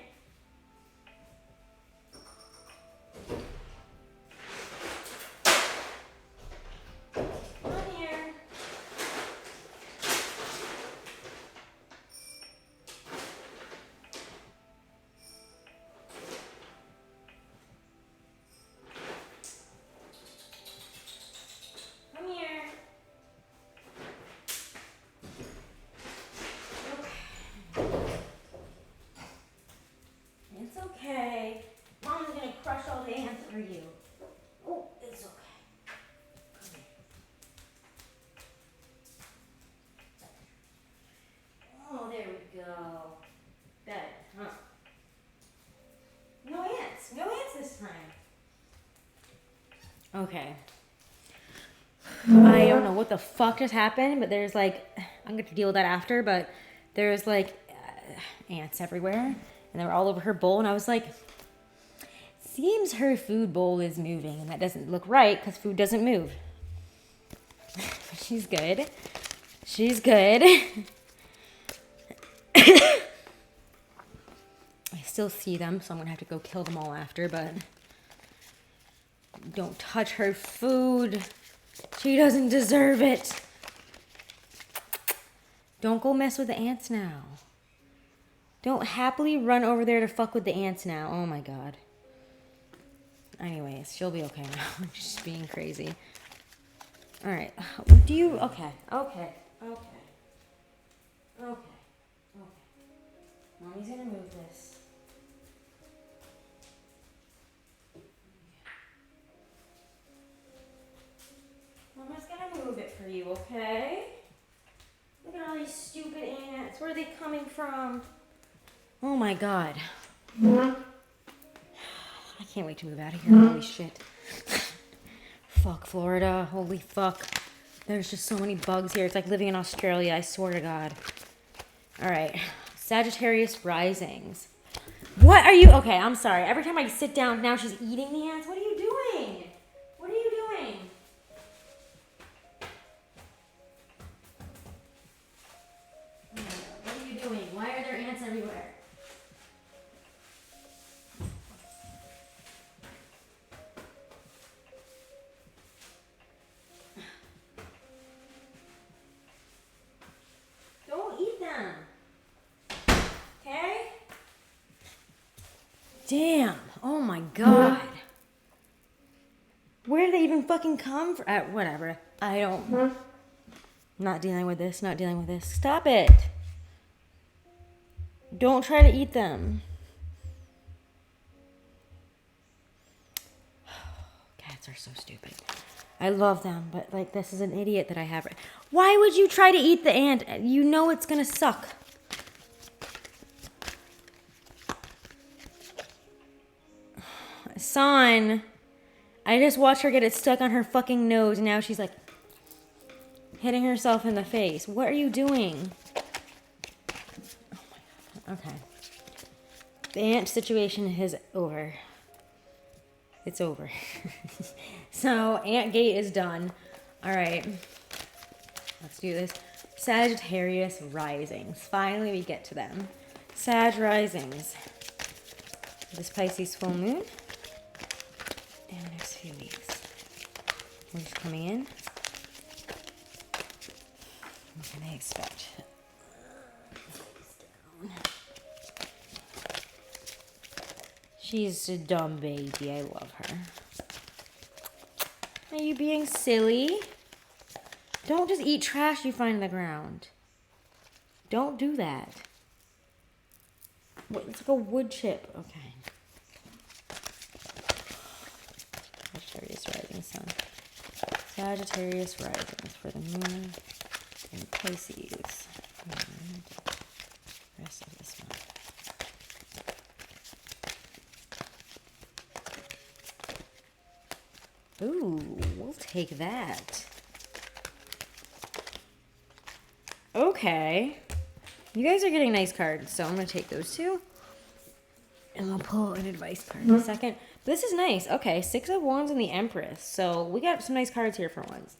Okay. Mom's gonna crush all the ants for you. Oh, it's okay. Okay. I don't know what the fuck just happened, but there's like, I'm going to deal with that after, but there's like ants everywhere, and they were all over her bowl, and I was like, seems her food bowl is moving, and that doesn't look right because food doesn't move. She's good. She's good. I still see them, so I'm going to have to go kill them all after, but don't touch her food. She doesn't deserve it. Don't go mess with the ants now. Don't happily run over there to fuck with the ants now. Oh my god. Anyways, she'll be okay now. She's being crazy. Alright. Do you... Okay. Okay. Okay. Okay. Okay. Mommy's gonna move this. Mama's gonna move it for you, okay? Look at all these stupid ants. Where are they coming from? Oh my god. I can't wait to move out of here. Holy shit. Fuck Florida. Holy fuck. There's just so many bugs here. It's like living in Australia, I swear to god. Alright. Sagittarius risings. What are you... Okay, I'm sorry. Every time I sit down, now she's eating the ants. What are you doing? What are you doing? What are you doing? Why are there ants everywhere? Don't eat them. Okay? Damn. Oh my god. Where did they even fucking come from? Whatever. I don't... Not dealing with this. Not dealing with this. Stop it. Don't try to eat them. Cats are so stupid. I love them, but like this is an idiot that I have. Why would you try to eat the ant? You know it's gonna suck. Son, I just watched her get it stuck on her fucking nose, and now she's like hitting herself in the face. What are you doing? Oh my god. Okay. The ant situation is over. It's over. So, ant gate is done. All right. Let's do this. Sagittarius risings. Finally, we get to them. Sag risings. This Pisces full moon. In the next few weeks. We're just coming in. What can they expect? She's a dumb baby. I love her. Are you being silly? Don't just eat trash you find on the ground. Don't do that. What, it's like a wood chip. Okay. Sagittarius rising sun. Sagittarius rising for the moon and Pisces. And rest of this month. Ooh, we'll take that. Okay. You guys are getting nice cards, so I'm going to take those two. And I'll pull an advice card in a second. This is nice. Okay, Six of Wands and the Empress. So we got some nice cards here for once.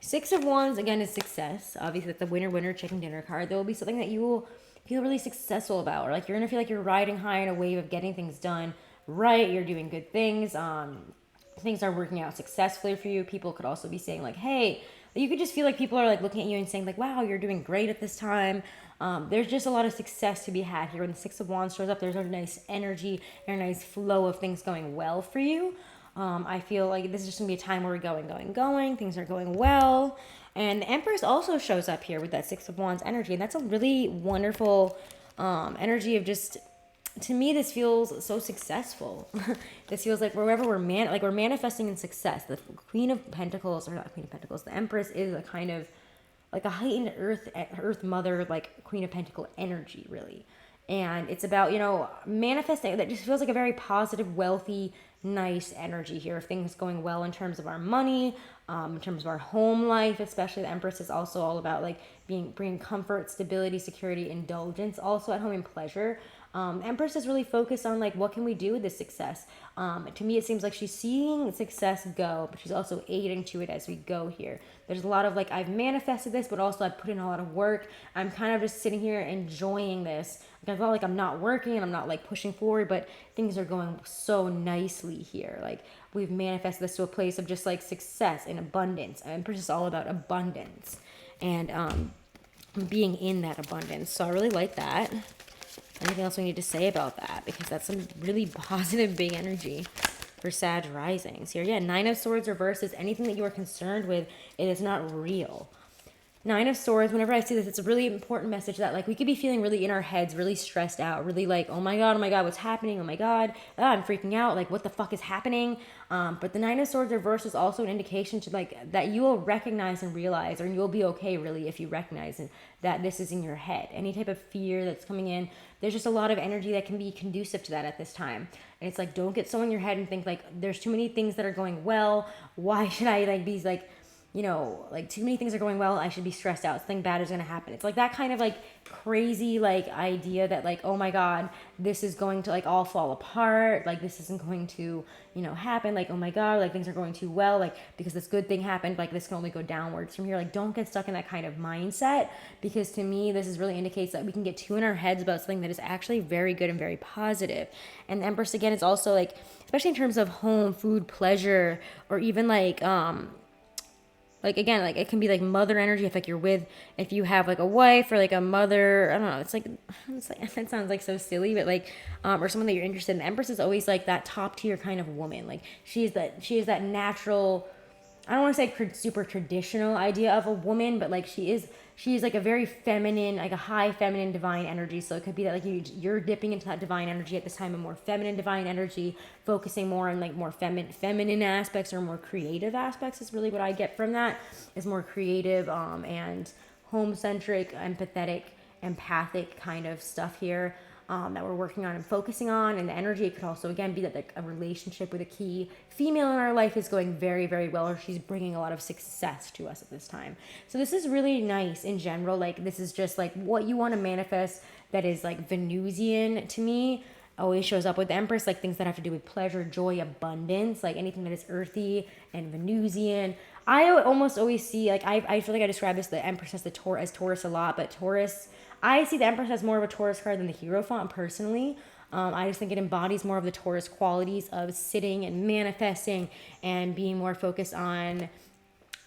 Six of Wands, again, is success. Obviously, that's the winner, chicken dinner card. There will be something that you will feel really successful about. Or like you're going to feel like you're riding high in a wave of getting things done right. You're doing good things. Things are working out successfully for you. People could also be saying like, hey, you could just feel like people are like looking at you and saying like, wow, you're doing great at this time. There's just a lot of success to be had here. When the Six of Wands shows up, there's a nice energy and a nice flow of things going well for you. I feel like this is just going to be a time where we're going. Things are going well. And the Empress also shows up here with that Six of Wands energy. And that's a really wonderful energy of just... To me, this feels so successful. This feels like wherever we're manifesting in success. The Queen of Pentacles, or not Queen of Pentacles, the Empress is a kind of like a heightened Earth Mother, like Queen of Pentacle energy, really. And it's about, manifesting. That just feels like a very positive, wealthy, nice energy here. If things going well in terms of our money, in terms of our home life, especially the Empress is also all about like bringing comfort, stability, security, indulgence, also at home, and pleasure. Empress is really focused on like, what can we do with this success? To me, it seems like she's seeing success go, but she's also aiding to it as we go here. There's a lot of like, I've manifested this, but also I've put in a lot of work. I'm kind of just sitting here enjoying this. Like, I feel like I'm not working and I'm not like pushing forward, but things are going so nicely here. Like, we've manifested this to a place of just like success and abundance. Empress is all about abundance and being in that abundance. So I really like that. Anything else we need to say about that? Because that's some really positive, big energy for Sag risings here. Yeah, Nine of Swords reversed is anything that you are concerned with, it is not real. Nine of Swords, whenever I see this, it's a really important message that like we could be feeling really in our heads, really stressed out, really like, oh my God, what's happening? Oh my God, I'm freaking out. Like, what the fuck is happening? But the Nine of Swords reverse is also an indication to like that you will recognize and realize, or you'll be okay really if you recognize that this is in your head. Any type of fear that's coming in, there's just a lot of energy that can be conducive to that at this time. And it's like, don't get so in your head and think like there's too many things that are going well. Why should I like be like, you know, like too many things are going well, I should be stressed out, something bad is going to happen. It's like that kind of like crazy like idea that like, oh my God, this is going to like all fall apart, like this isn't going to, you know, happen, like, oh my God, like things are going too well, like because this good thing happened, like this can only go downwards from here. Like, don't get stuck in that kind of mindset, because to me this is really indicates that we can get too in our heads about something that is actually very good and very positive. And the Empress again is also like, especially in terms of home, food, pleasure, or even like, again, like, it can be, like, mother energy if, like, if you have, like, a wife or, like, a mother, I don't know, it's like that sounds, like, so silly, but, like, or someone that you're interested in. The Empress is always, like, that top-tier kind of woman. Like, she is that natural, I don't want to say super traditional idea of a woman, but, like, she is like a very feminine, like a high feminine divine energy. So it could be that like you're dipping into that divine energy at this time, a more feminine divine energy, focusing more on like more feminine aspects or more creative aspects is really what I get from that. Is more creative and home-centric, empathetic, empathic kind of stuff here. That we're working on and focusing on. And the energy, it could also again be that like a relationship with a key female in our life is going very, very well, or she's bringing a lot of success to us at this time. So this is really nice in general. Like, this is just like what you want to manifest that is like Venusian to me. Always shows up with the Empress, like things that have to do with pleasure, joy, abundance, like anything that is earthy and Venusian. I almost always see, like, I feel like I describe this, the Empress as Taurus a lot, but Taurus, I see the Empress as more of a Taurus card than the Hierophant personally. I just think it embodies more of the Taurus qualities of sitting and manifesting and being more focused on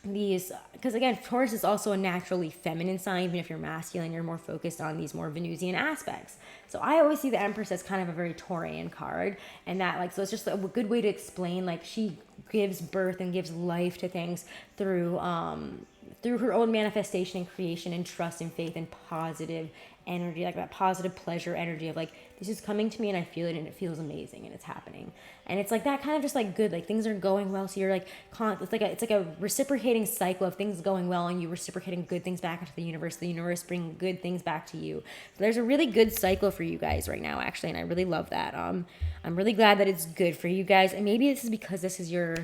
these, because again, Taurus is also a naturally feminine sign. Even if you're masculine, you're more focused on these more Venusian aspects. So I always see the Empress as kind of a very Taurian card, and that like, so it's just a good way to explain, like, she gives birth and gives life to things through her own manifestation and creation and trust and faith and positive energy, like that positive pleasure energy of like, this is coming to me and I feel it and it feels amazing and it's happening. And it's like that kind of just like good, like things are going well. So you're like, it's like a reciprocating cycle of things going well and you reciprocating good things back into the universe bringing good things back to you. So there's a really good cycle for you guys right now, actually. And I really love that. I'm really glad that it's good for you guys. And maybe this is because this is your,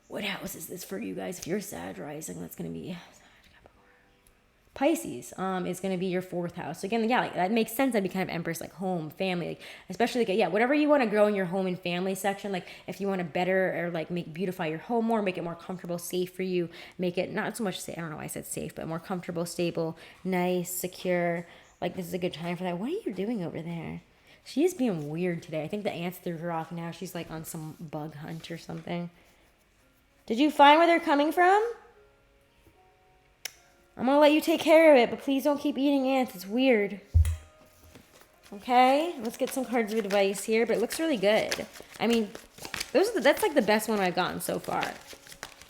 what house is this for you guys? If you're Sag rising, that's going to be Pisces is going to be your 4th house. So again, yeah, like that makes sense. That'd be kind of Empress, like home, family, like especially like, yeah, whatever you want to grow in your home and family section. Like if you want to better or like beautify your home more, make it more comfortable, safe for you, make it not so much safe. I don't know why I said safe, but more comfortable, stable, nice, secure. Like this is a good time for that. What are you doing over there? She is being weird today. I think the ants threw her off. Now she's like on some bug hunt or something. Did you find where they're coming from? I'm going to let you take care of it, but please don't keep eating ants. It's weird. Okay? Let's get some cards of advice here, but it looks really good. I mean, that's like the best one I've gotten so far.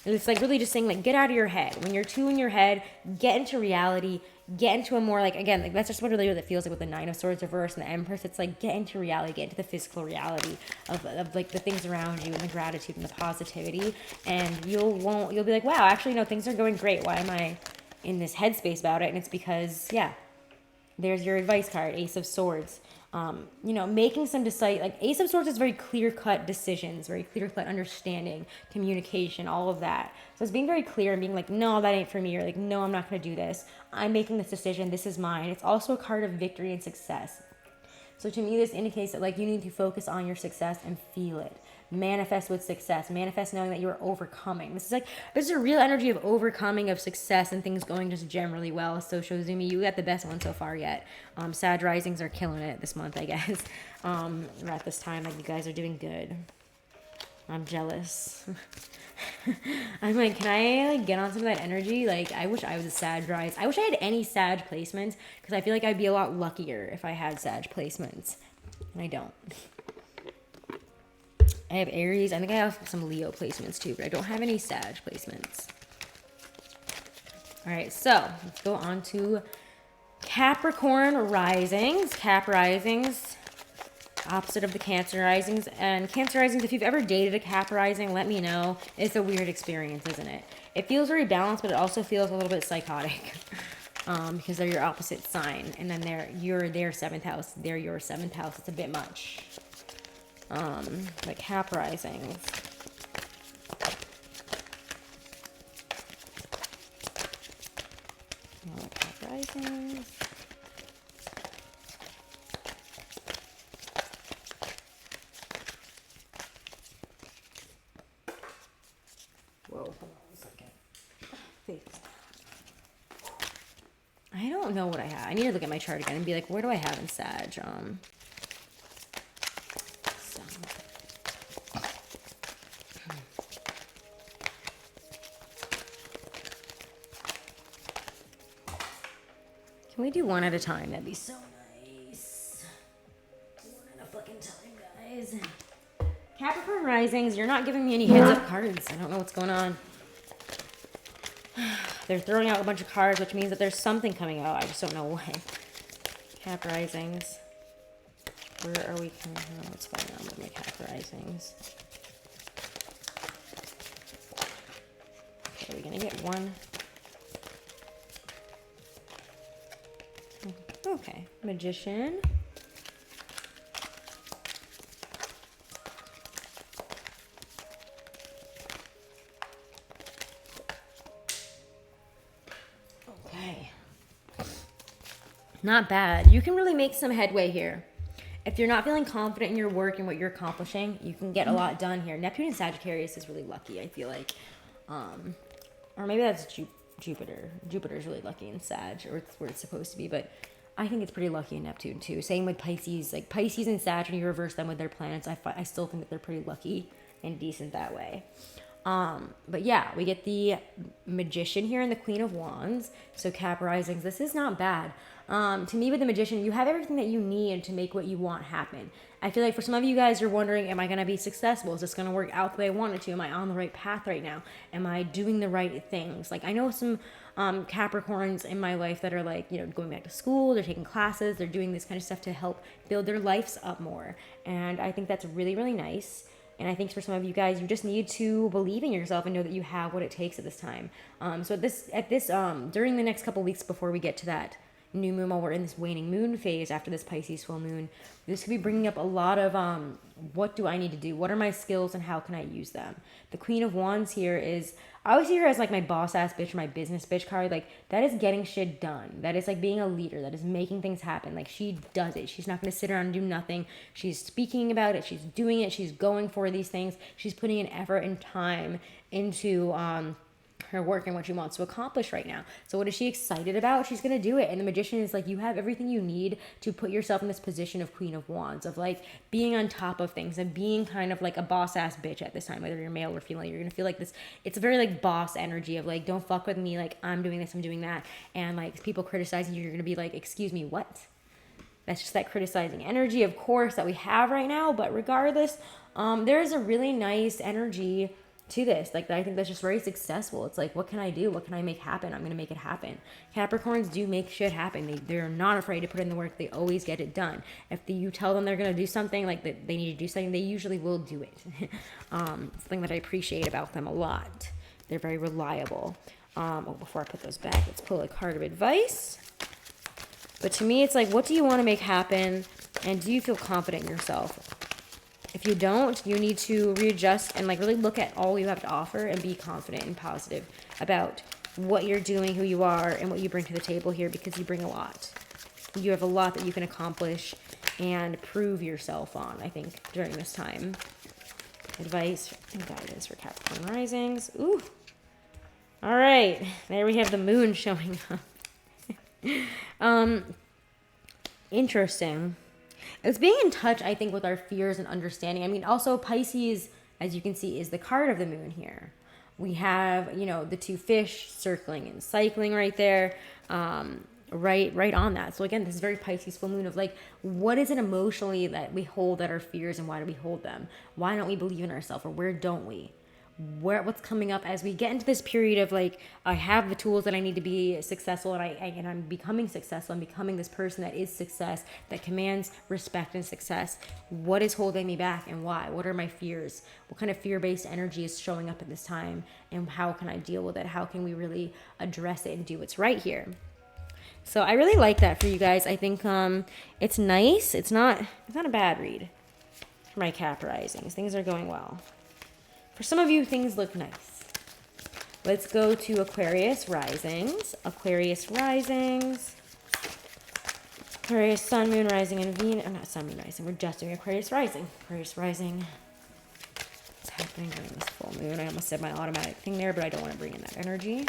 It's like really just saying, like, get out of your head. When you're too in your head, get into reality, get into a more, like, again, like that's just what really what it feels like with the Nine of Swords reverse and the Empress. It's like, get into reality, get into the physical reality of like the things around you and the gratitude and the positivity. And you'll be like, wow, actually, no, things are going great. Why am I in this headspace about it? And it's because, yeah, there's your advice card, Ace of Swords. You know, making some like Ace of Swords is very clear-cut decisions, very clear-cut understanding, communication, all of that. So it's being very clear and being like, no, that ain't for me, or like, no, I'm not going to do this. I'm making this decision. This is mine. It's also a card of victory and success. So to me, this indicates that like you need to focus on your success and feel it. Manifest with success. Manifest knowing that you're overcoming. This is a real energy of overcoming, of success, and things going just generally well. So Shozumi, you got the best one so far yet. Sag risings are killing it this month, I guess. Or at this time, like you guys are doing good. I'm jealous. I'm like, can I like get on some of that energy? Like, I wish I was a Sag rise. I wish I had any Sag placements because I feel like I'd be a lot luckier if I had Sag placements, and I don't. I have Aries. I think I have some Leo placements too, but I don't have any Sag placements. All right, so let's go on to Capricorn risings. Cap risings, opposite of the Cancer risings. And Cancer risings, if you've ever dated a Cap rising, let me know. It's a weird experience, isn't it? It feels very balanced, but it also feels a little bit psychotic. Because they're your opposite sign. And then you're their 7th house. They're your 7th house. It's a bit much. Like Cap risings. Cap risings. Whoa, hold on a second. I don't know what I have. I need to look at my chart again and be like, where do I have in Sag? Can we do one at a time? That'd be so nice. One at a fucking time, guys. Capricorn risings, you're not giving me any heads up cards. I don't know what's going on. They're throwing out a bunch of cards, which means that there's something coming out. I just don't know what. Cap risings. Where are we coming from? What's going on with my cap risings? Okay, are we gonna get one? Okay, Magician. Okay. Not bad. You can really make some headway here. If you're not feeling confident in your work and what you're accomplishing, you can get a lot done here. Neptune in Sagittarius is really lucky, I feel like. Or maybe that's Jupiter. Jupiter's really lucky in Sag, or it's where it's supposed to be, but I think it's pretty lucky in Neptune too. Same with Pisces. Like Pisces and Sag, when you reverse them with their planets, I still think that they're pretty lucky and decent that way. But yeah, we get the Magician here and the Queen of Wands. So Cap risings, this is not bad. To me with the Magician, you have everything that you need to make what you want happen. I feel like for some of you guys, you're wondering, am I going to be successful? Is this going to work out the way I want it to? Am I on the right path right now? Am I doing the right things? Like I know some Capricorns in my life that are like, you know, going back to school, they're taking classes, they're doing this kind of stuff to help build their lives up more. And I think that's really, really nice. And I think for some of you guys, you just need to believe in yourself and know that you have what it takes at this time. So during the next couple weeks before we get to that new moon, while we're in this waning moon phase after this Pisces full moon, this could be bringing up a lot of what do I need to do? What are my skills and how can I use them? The Queen of Wands here is, I always see her as like my boss ass bitch, my business bitch card. Like that is getting shit done. That is like being a leader. That is making things happen. Like she does it. She's not going to sit around and do nothing. She's speaking about it. She's doing it. She's going for these things. She's putting in effort and time into her work and what she wants to accomplish right now. So what is she excited about? She's going to do it. And the Magician is like, you have everything you need to put yourself in this position of Queen of Wands, of like being on top of things and being kind of like a boss ass bitch at this time, whether you're male or female. You're going to feel like this. It's a very like boss energy of like, don't fuck with me. Like I'm doing this, I'm doing that. And like people criticizing you, you're going to be like, excuse me, what? That's just that criticizing energy, of course, that we have right now. But regardless, there is a really nice energy to this, like I think that's just very successful. It's like, what can I do? What can I make happen? I'm gonna make it happen. Capricorns do make shit happen. They're not afraid to put in the work. They always get it done. If you tell them they're gonna do something, like that they need to do something, they usually will do it. Something that I appreciate about them a lot. They're very reliable. Before I put those back, let's pull a card of advice. But to me, it's like, what do you want to make happen? And do you feel confident in yourself? If you don't, you need to readjust and like really look at all you have to offer and be confident and positive about what you're doing, who you are, and what you bring to the table here, because you bring a lot. You have a lot that you can accomplish and prove yourself on, I think, during this time. Advice and guidance for Capricorn risings. Ooh. All right. There we have the moon showing up. Interesting. It's being in touch, I think, with our fears and understanding. I mean, also Pisces, as you can see, is the card of the moon here. We have, the two fish circling and cycling right there. Right on that. So again, this is very Pisces full moon of like, what is it emotionally that we hold that are fears, and why do we hold them? Why don't we believe in ourselves, or where don't we? What's coming up as we get into this period of like, I have the tools that I need to be successful, and I'm becoming successful. I'm becoming this person that is success, that commands respect and success. What is holding me back, and why? What are my fears? What kind of fear-based energy is showing up at this time, and how can I deal with it? How can we really address it and do what's right here? So I really like that for you guys. I think it's nice. It's not a bad read for my Cap risings. Things are going well. For some of you, things look nice. Let's go to Aquarius risings. Aquarius risings. Aquarius sun, moon, rising, and Venus. Not sun, moon, rising. We're just doing Aquarius rising. Aquarius rising. What's happening during this full moon? I almost said my automatic thing there, but I don't want to bring in that energy.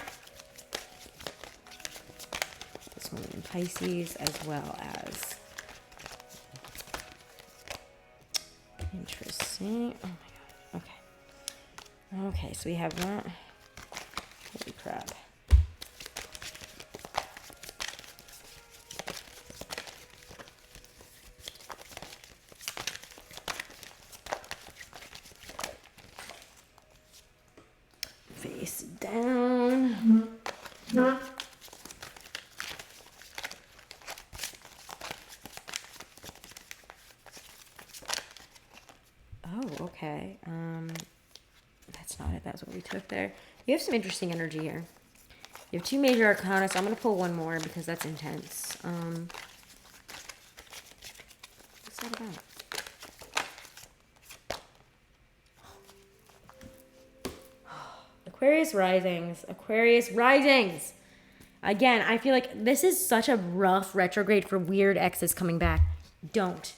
In Pisces, as well as interesting. Oh my god. Okay, so we have that. Holy crap. Face down. Okay, that's not it. That's what we took there. You have some interesting energy here. You have two major arcana, so I'm going to pull one more because that's intense. What's that about? Aquarius risings. Aquarius risings. Again, I feel like this is such a rough retrograde for weird exes coming back. Don't.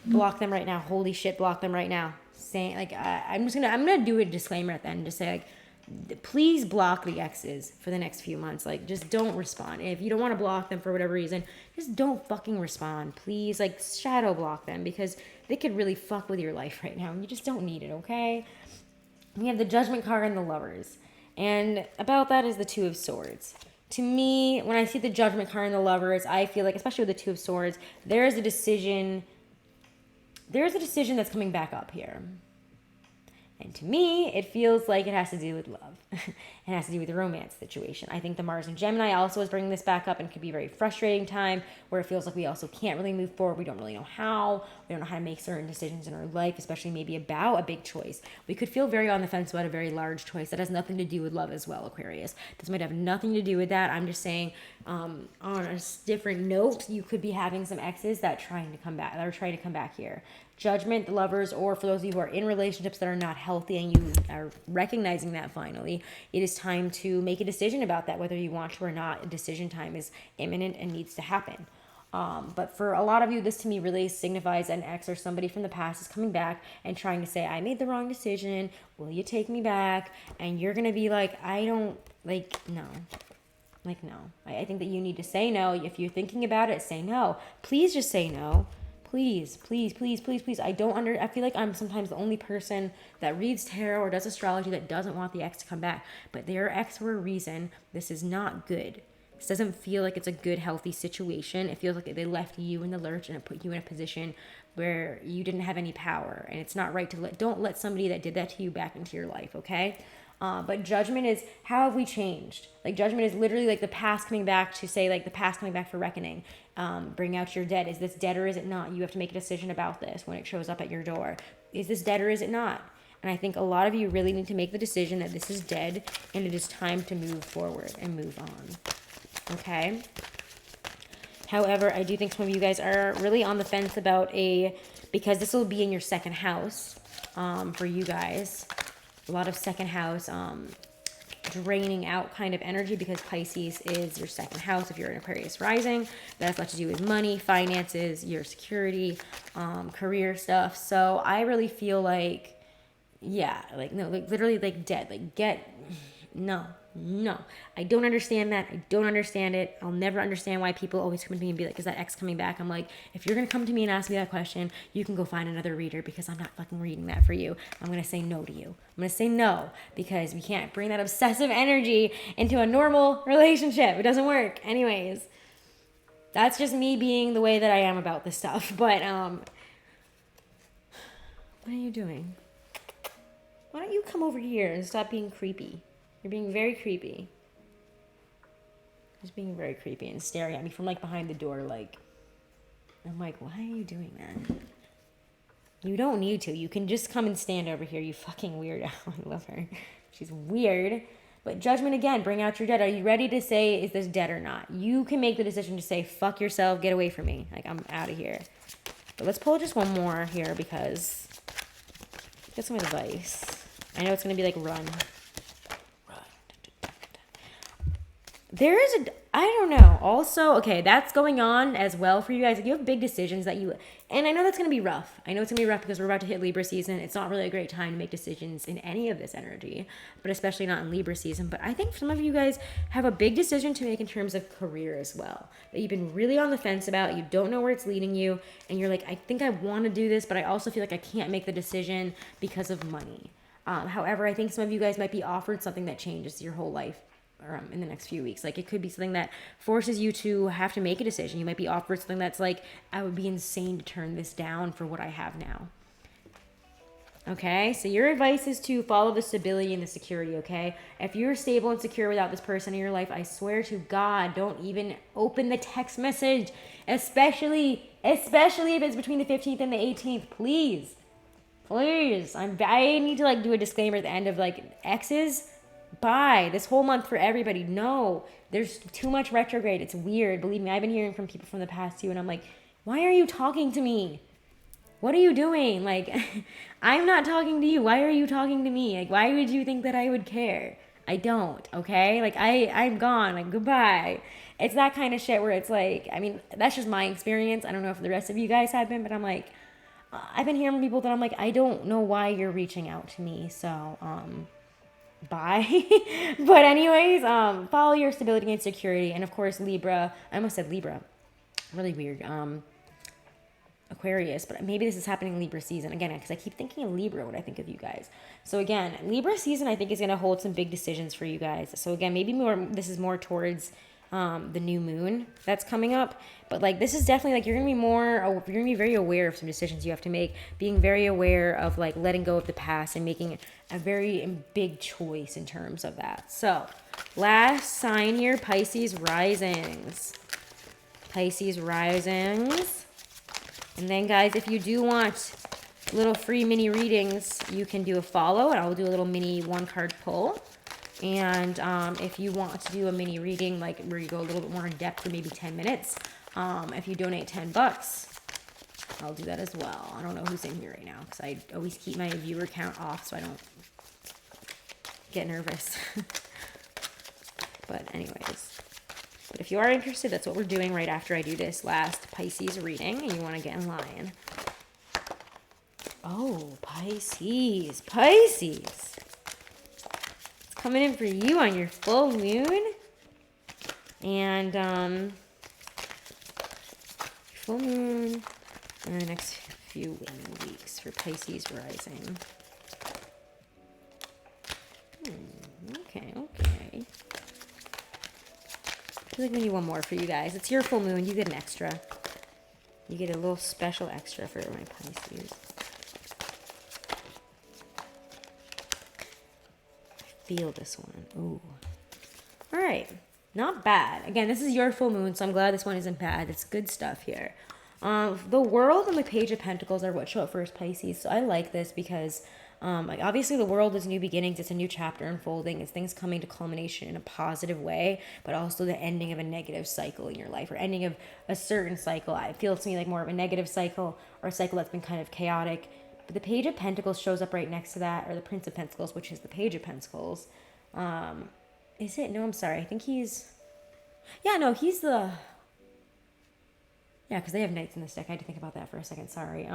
Block them right now. Holy shit, block them right now. Saying like I'm gonna do a disclaimer at the end, just say like, please block the exes for the next few months. Like, just don't respond. And if you don't want to block them for whatever reason, just don't fucking respond. Please, like, shadow block them, because they could really fuck with your life right now, and you just don't need it. Okay. We have the Judgment card and the Lovers, and about that is the Two of Swords. To me, when I see the Judgment card and the Lovers, I feel like, especially with the Two of Swords, there is a decision that's coming back up here. And to me, it feels like it has to do with love. It has to do with the romance situation. I think the Mars and Gemini also is bringing this back up, and could be a very frustrating time where it feels like we also can't really move forward. We don't really know how. We don't know how to make certain decisions in our life, especially maybe about a big choice. We could feel very on the fence about a very large choice that has nothing to do with love as well, Aquarius. This might have nothing to do with that. I'm just saying, on a different note, you could be having some exes that are trying to come back here. Judgment, the Lovers, or for those of you who are in relationships that are not healthy and you are recognizing that finally, it is time to make a decision about that, whether you want to or not. A decision time is imminent and needs to happen. But for a lot of you, this to me really signifies an ex or somebody from the past is coming back and trying to say, I made the wrong decision. Will you take me back? And you're going to be like, no. Like, no. I think that you need to say no. If you're thinking about it, say no. Please just say no. Please, please, please, please, please. I feel like I'm sometimes the only person that reads tarot or does astrology that doesn't want the ex to come back. But they are ex for a reason. This is not good. This doesn't feel like it's a good, healthy situation. It feels like they left you in the lurch and it put you in a position where you didn't have any power. And it's not right don't let somebody that did that to you back into your life, okay? But Judgment is, how have we changed? Like, Judgment is literally like the past coming back to say, like, the past coming back for reckoning. Bring out your dead. Is this dead or is it not? You have to make a decision about this when it shows up at your door. Is this dead or is it not? And I think a lot of you really need to make the decision that this is dead and it is time to move forward and move on. Okay? However, I do think some of you guys are really on the fence about because this will be in your second house for you guys. A lot of second house draining out kind of energy, because Pisces is your second house if you're an Aquarius rising. That has a lot to do with money, finances, your security, career stuff. So I really feel like, yeah, like, no, like literally like dead, like no, I don't understand that. I don't understand it. I'll never understand why people always come to me and be like, is that ex coming back? I'm like, if you're going to come to me and ask me that question, you can go find another reader, because I'm not fucking reading that for you. I'm going to say no to you. I'm going to say no, because we can't bring that obsessive energy into a normal relationship. It doesn't work. Anyways, that's just me being the way that I am about this stuff. But, what are you doing? Why don't you come over here and stop being creepy? You're being very creepy. Just being very creepy and staring at me from like behind the door. Like, I'm like, why are you doing that? You don't need to. You can just come and stand over here, you fucking weirdo. I love her. She's weird. But judgment again, bring out your dead. Are you ready to say, is this dead or not? You can make the decision to say, fuck yourself, get away from me. Like, I'm out of here. But let's pull just one more here, because get some advice. I know it's going to be like run. There is I don't know. Also, okay, that's going on as well for you guys. Like, you have big decisions that and I know that's going to be rough. I know it's going to be rough because we're about to hit Libra season. It's not really a great time to make decisions in any of this energy, but especially not in Libra season. But I think some of you guys have a big decision to make in terms of career as well, that you've been really on the fence about. You don't know where it's leading you, and you're like, I think I want to do this, but I also feel like I can't make the decision because of money. However, I think some of you guys might be offered something that changes your whole life in the next few weeks. Like, it could be something that forces you to have to make a decision. You might be offered something that's like, I would be insane to turn this down for what I have now. Okay, so your advice is to follow the stability and the security, okay? If you're stable and secure without this person in your life, I swear to God, don't even open the text message, especially if it's between the 15th and the 18th, please. Please. I need to like do a disclaimer at the end of like exes. Bye. This whole month for everybody. No, there's too much retrograde. It's weird. Believe me, I've been hearing from people from the past too, and I'm like, why are you talking to me? What are you doing? Like, I'm not talking to you. Why are you talking to me? Like, why would you think that I would care? I don't, okay? Like, I'm gone. Like, goodbye. It's that kind of shit where it's like, I mean, that's just my experience. I don't know if the rest of you guys have been, but I'm like, I've been hearing from people that I'm like, I don't know why you're reaching out to me. So, bye. But anyways, follow your stability and security. And of course, Libra, I almost said Libra, really weird. Aquarius, but maybe this is happening in Libra season again, because I keep thinking of Libra when I think of you guys. So again, Libra season, I think, is going to hold some big decisions for you guys. So again, maybe this is more towards the new moon that's coming up, but like, this is definitely like, you're gonna be very aware of some decisions you have to make, being very aware of like letting go of the past and making a very big choice in terms of that. So last sign here, Pisces risings. And then guys, if you do want little free mini readings, you can do a follow, and I'll do a little mini 1-card pull. And if you want to do a mini reading, like where you go a little bit more in depth for maybe 10 minutes, if you donate $10, I'll do that as well. I don't know who's in here right now, because I always keep my viewer count off so I don't get nervous. But anyways, but if you are interested, that's what we're doing right after I do this last Pisces reading, and you want to get in line. Oh, Pisces. Coming in for you on your full moon. And full moon in the next few weeks for Pisces rising. Okay. I feel like we need one more for you guys. It's your full moon. You get an extra. You get a little special extra for my Pisces. Feel this one. Ooh. All right. Not bad. Again, this is your full moon, so I'm glad this one isn't bad. It's good stuff here. The World and the Page of Pentacles are what show up first, Pisces. So I like this because like obviously the world is new beginnings. It's a new chapter unfolding. It's things coming to culmination in a positive way, but also the ending of a negative cycle in your life or ending of a certain cycle. It feels to me like more of a negative cycle or a cycle that's been kind of chaotic. But the Page of Pentacles shows up right next to that, or the Prince of Pentacles, which is the Page of Pentacles. Is it? No, I'm sorry. I think he's... Yeah, no, he's the... Yeah, because they have knights in this deck. I had to think about that for a second. Sorry.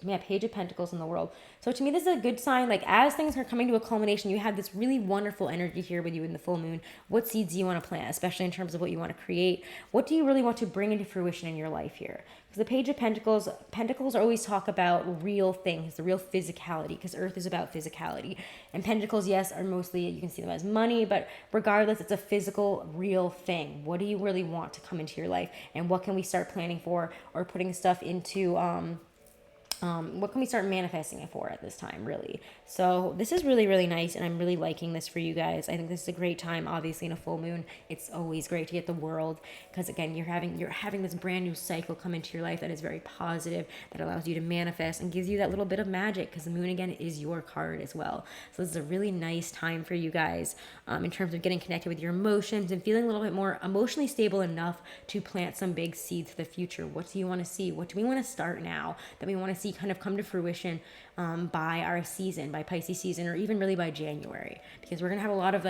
Yeah, Page of Pentacles in the world. So to me, this is a good sign. Like as things are coming to a culmination, you have this really wonderful energy here with you in the full moon. What seeds do you want to plant, especially in terms of what you want to create? What do you really want to bring into fruition in your life here? Because the Page of Pentacles always talk about real things, the real physicality, because Earth is about physicality. And Pentacles, yes, are mostly, you can see them as money, but regardless, it's a physical, real thing. What do you really want to come into your life? And what can we start planning for or putting stuff into... what can we start manifesting it for at this time, really? So this is really, really nice, and I'm really liking this for you guys. I think this is a great time. Obviously, in a full moon, it's always great to get the world, because again, you're having this brand new cycle come into your life that is very positive, that allows you to manifest and gives you that little bit of magic, because the moon again is your card as well. So this is a really nice time for you guys in terms of getting connected with your emotions and feeling a little bit more emotionally stable enough to plant some big seeds for the future. What do you want to see? What do we want to start now that we want to see kind of come to fruition by our season, by Pisces season, or even really by January? Because we're going to have a lot of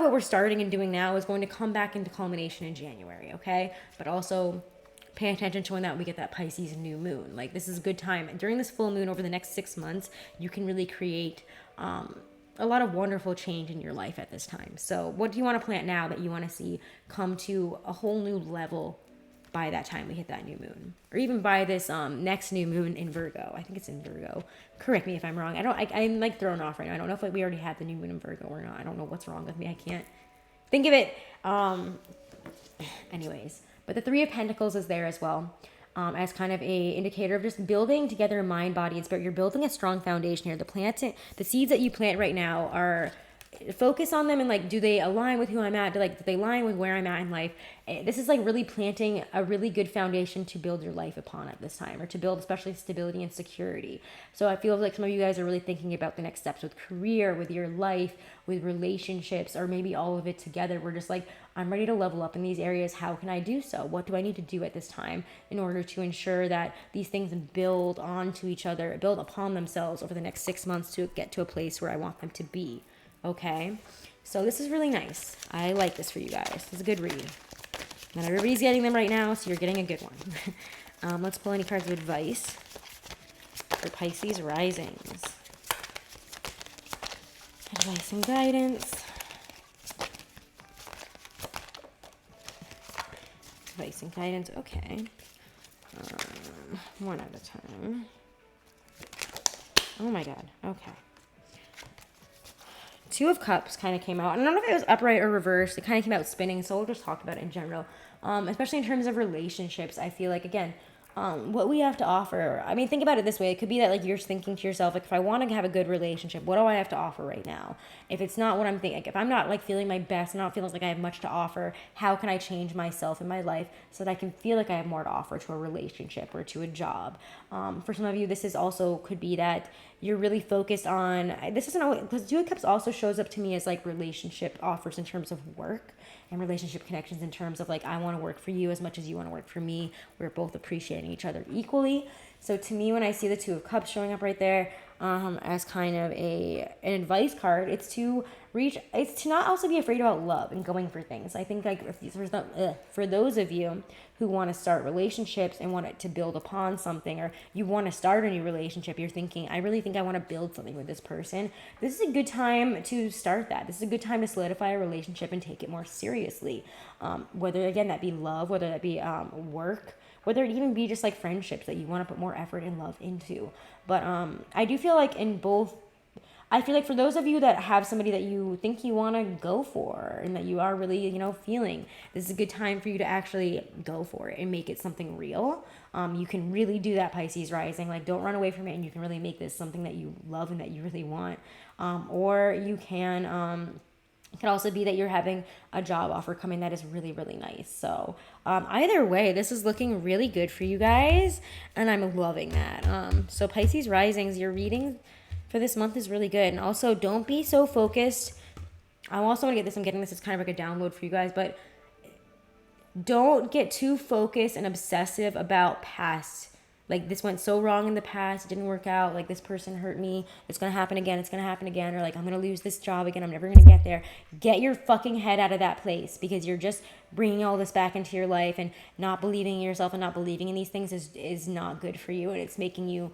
what we're starting and doing now is going to come back into culmination in January, okay? But also pay attention to when that we get that Pisces new moon. Like this is a good time. And during this full moon over the next 6 months, you can really create a lot of wonderful change in your life at this time. So what do you want to plant now that you want to see come to a whole new level by that time we hit that new moon, or even by this next new moon in Virgo? I think it's in Virgo. Correct me if I'm wrong. I'm like thrown off right now. I don't know if we already had the new moon in Virgo or not. I don't know what's wrong with me. I can't think of it. Anyways, but the Three of Pentacles is there as well. As kind of a indicator of just building together mind, body, and spirit. You're building a strong foundation here. The seeds that you plant right now are focus on them, and like, do they align with who I'm at? Do they align with where I'm at in life? This is like really planting a really good foundation to build your life upon at this time, or to build especially stability and security. So I feel like some of you guys are really thinking about the next steps with career, with your life, with relationships, or maybe all of it together. We're just like, I'm ready to level up in these areas. How can I do so? What do I need to do at this time in order to ensure that these things build onto each other, build upon themselves over the next 6 months to get to a place where I want them to be? Okay, so this is really nice. I like this for you guys. It's a good read. Not everybody's getting them right now, so you're getting a good one. Let's pull any cards of advice for Pisces risings. Advice and guidance. Advice and guidance. Okay. One at a time. Oh my God. Okay. Two of Cups kind of came out. I don't know if it was upright or reversed. It kind of came out spinning, so we'll just talk about it in general. Especially in terms of relationships, I feel like, again, what we have to offer. I mean, think about it this way. It could be that like you're thinking to yourself, like, if I want to have a good relationship, what do I have to offer right now? If it's not what I'm thinking, like, if I'm not like feeling my best and not feeling like I have much to offer, how can I change myself in my life so that I can feel like I have more to offer to a relationship or to a job? For some of you, this is also could be that you're really focused on, this isn't always, because Two of Cups also shows up to me as like relationship offers in terms of work, and relationship connections in terms of like, I want to work for you as much as you want to work for me. We're both appreciating each other equally. So to me, when I see the Two of Cups showing up right there as kind of an advice card, it's to not also be afraid about love and going for things. I think like for those of you who want to start relationships and want it to build upon something, or you want to start a new relationship, you're thinking, I really think I want to build something with this person. This is a good time to start that. This is a good time to solidify a relationship and take it more seriously. Whether, again, that be love, whether that be work, whether it even be just like friendships that you want to put more effort and love into. But I do feel like I feel like for those of you that have somebody that you think you want to go for and that you are really, feeling, this is a good time for you to actually go for it and make it something real. You can really do that, Pisces rising. Like, don't run away from it, and you can really make this something that you love and that you really want. Or you can It could also be that you're having a job offer coming that is really, really nice. So either way, this is looking really good for you guys, and I'm loving that. So Pisces risings, your reading for this month is really good. And also, don't be so focused. I also want to get this. I'm getting this as kind of like a download for you guys, but don't get too focused and obsessive about past. Like, this went so wrong in the past, it didn't work out, like this person hurt me, it's gonna happen again, it's gonna happen again, or like I'm gonna lose this job again, I'm never gonna get there. Get your fucking head out of that place, because you're just bringing all this back into your life, and not believing in yourself and not believing in these things is not good for you, and it's making you,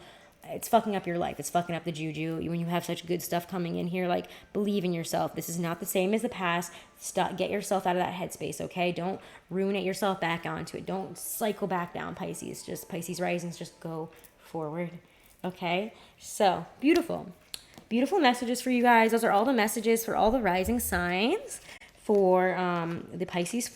it's fucking up your life. It's fucking up the juju. When you have such good stuff coming in here, like, believe in yourself. This is not the same as the past. Stop, get yourself out of that headspace, okay? Don't ruminate yourself back onto it. Don't cycle back down, Pisces. Just Pisces risings, just go forward, okay? So, beautiful. Beautiful messages for you guys. Those are all the messages for all the rising signs for the Pisces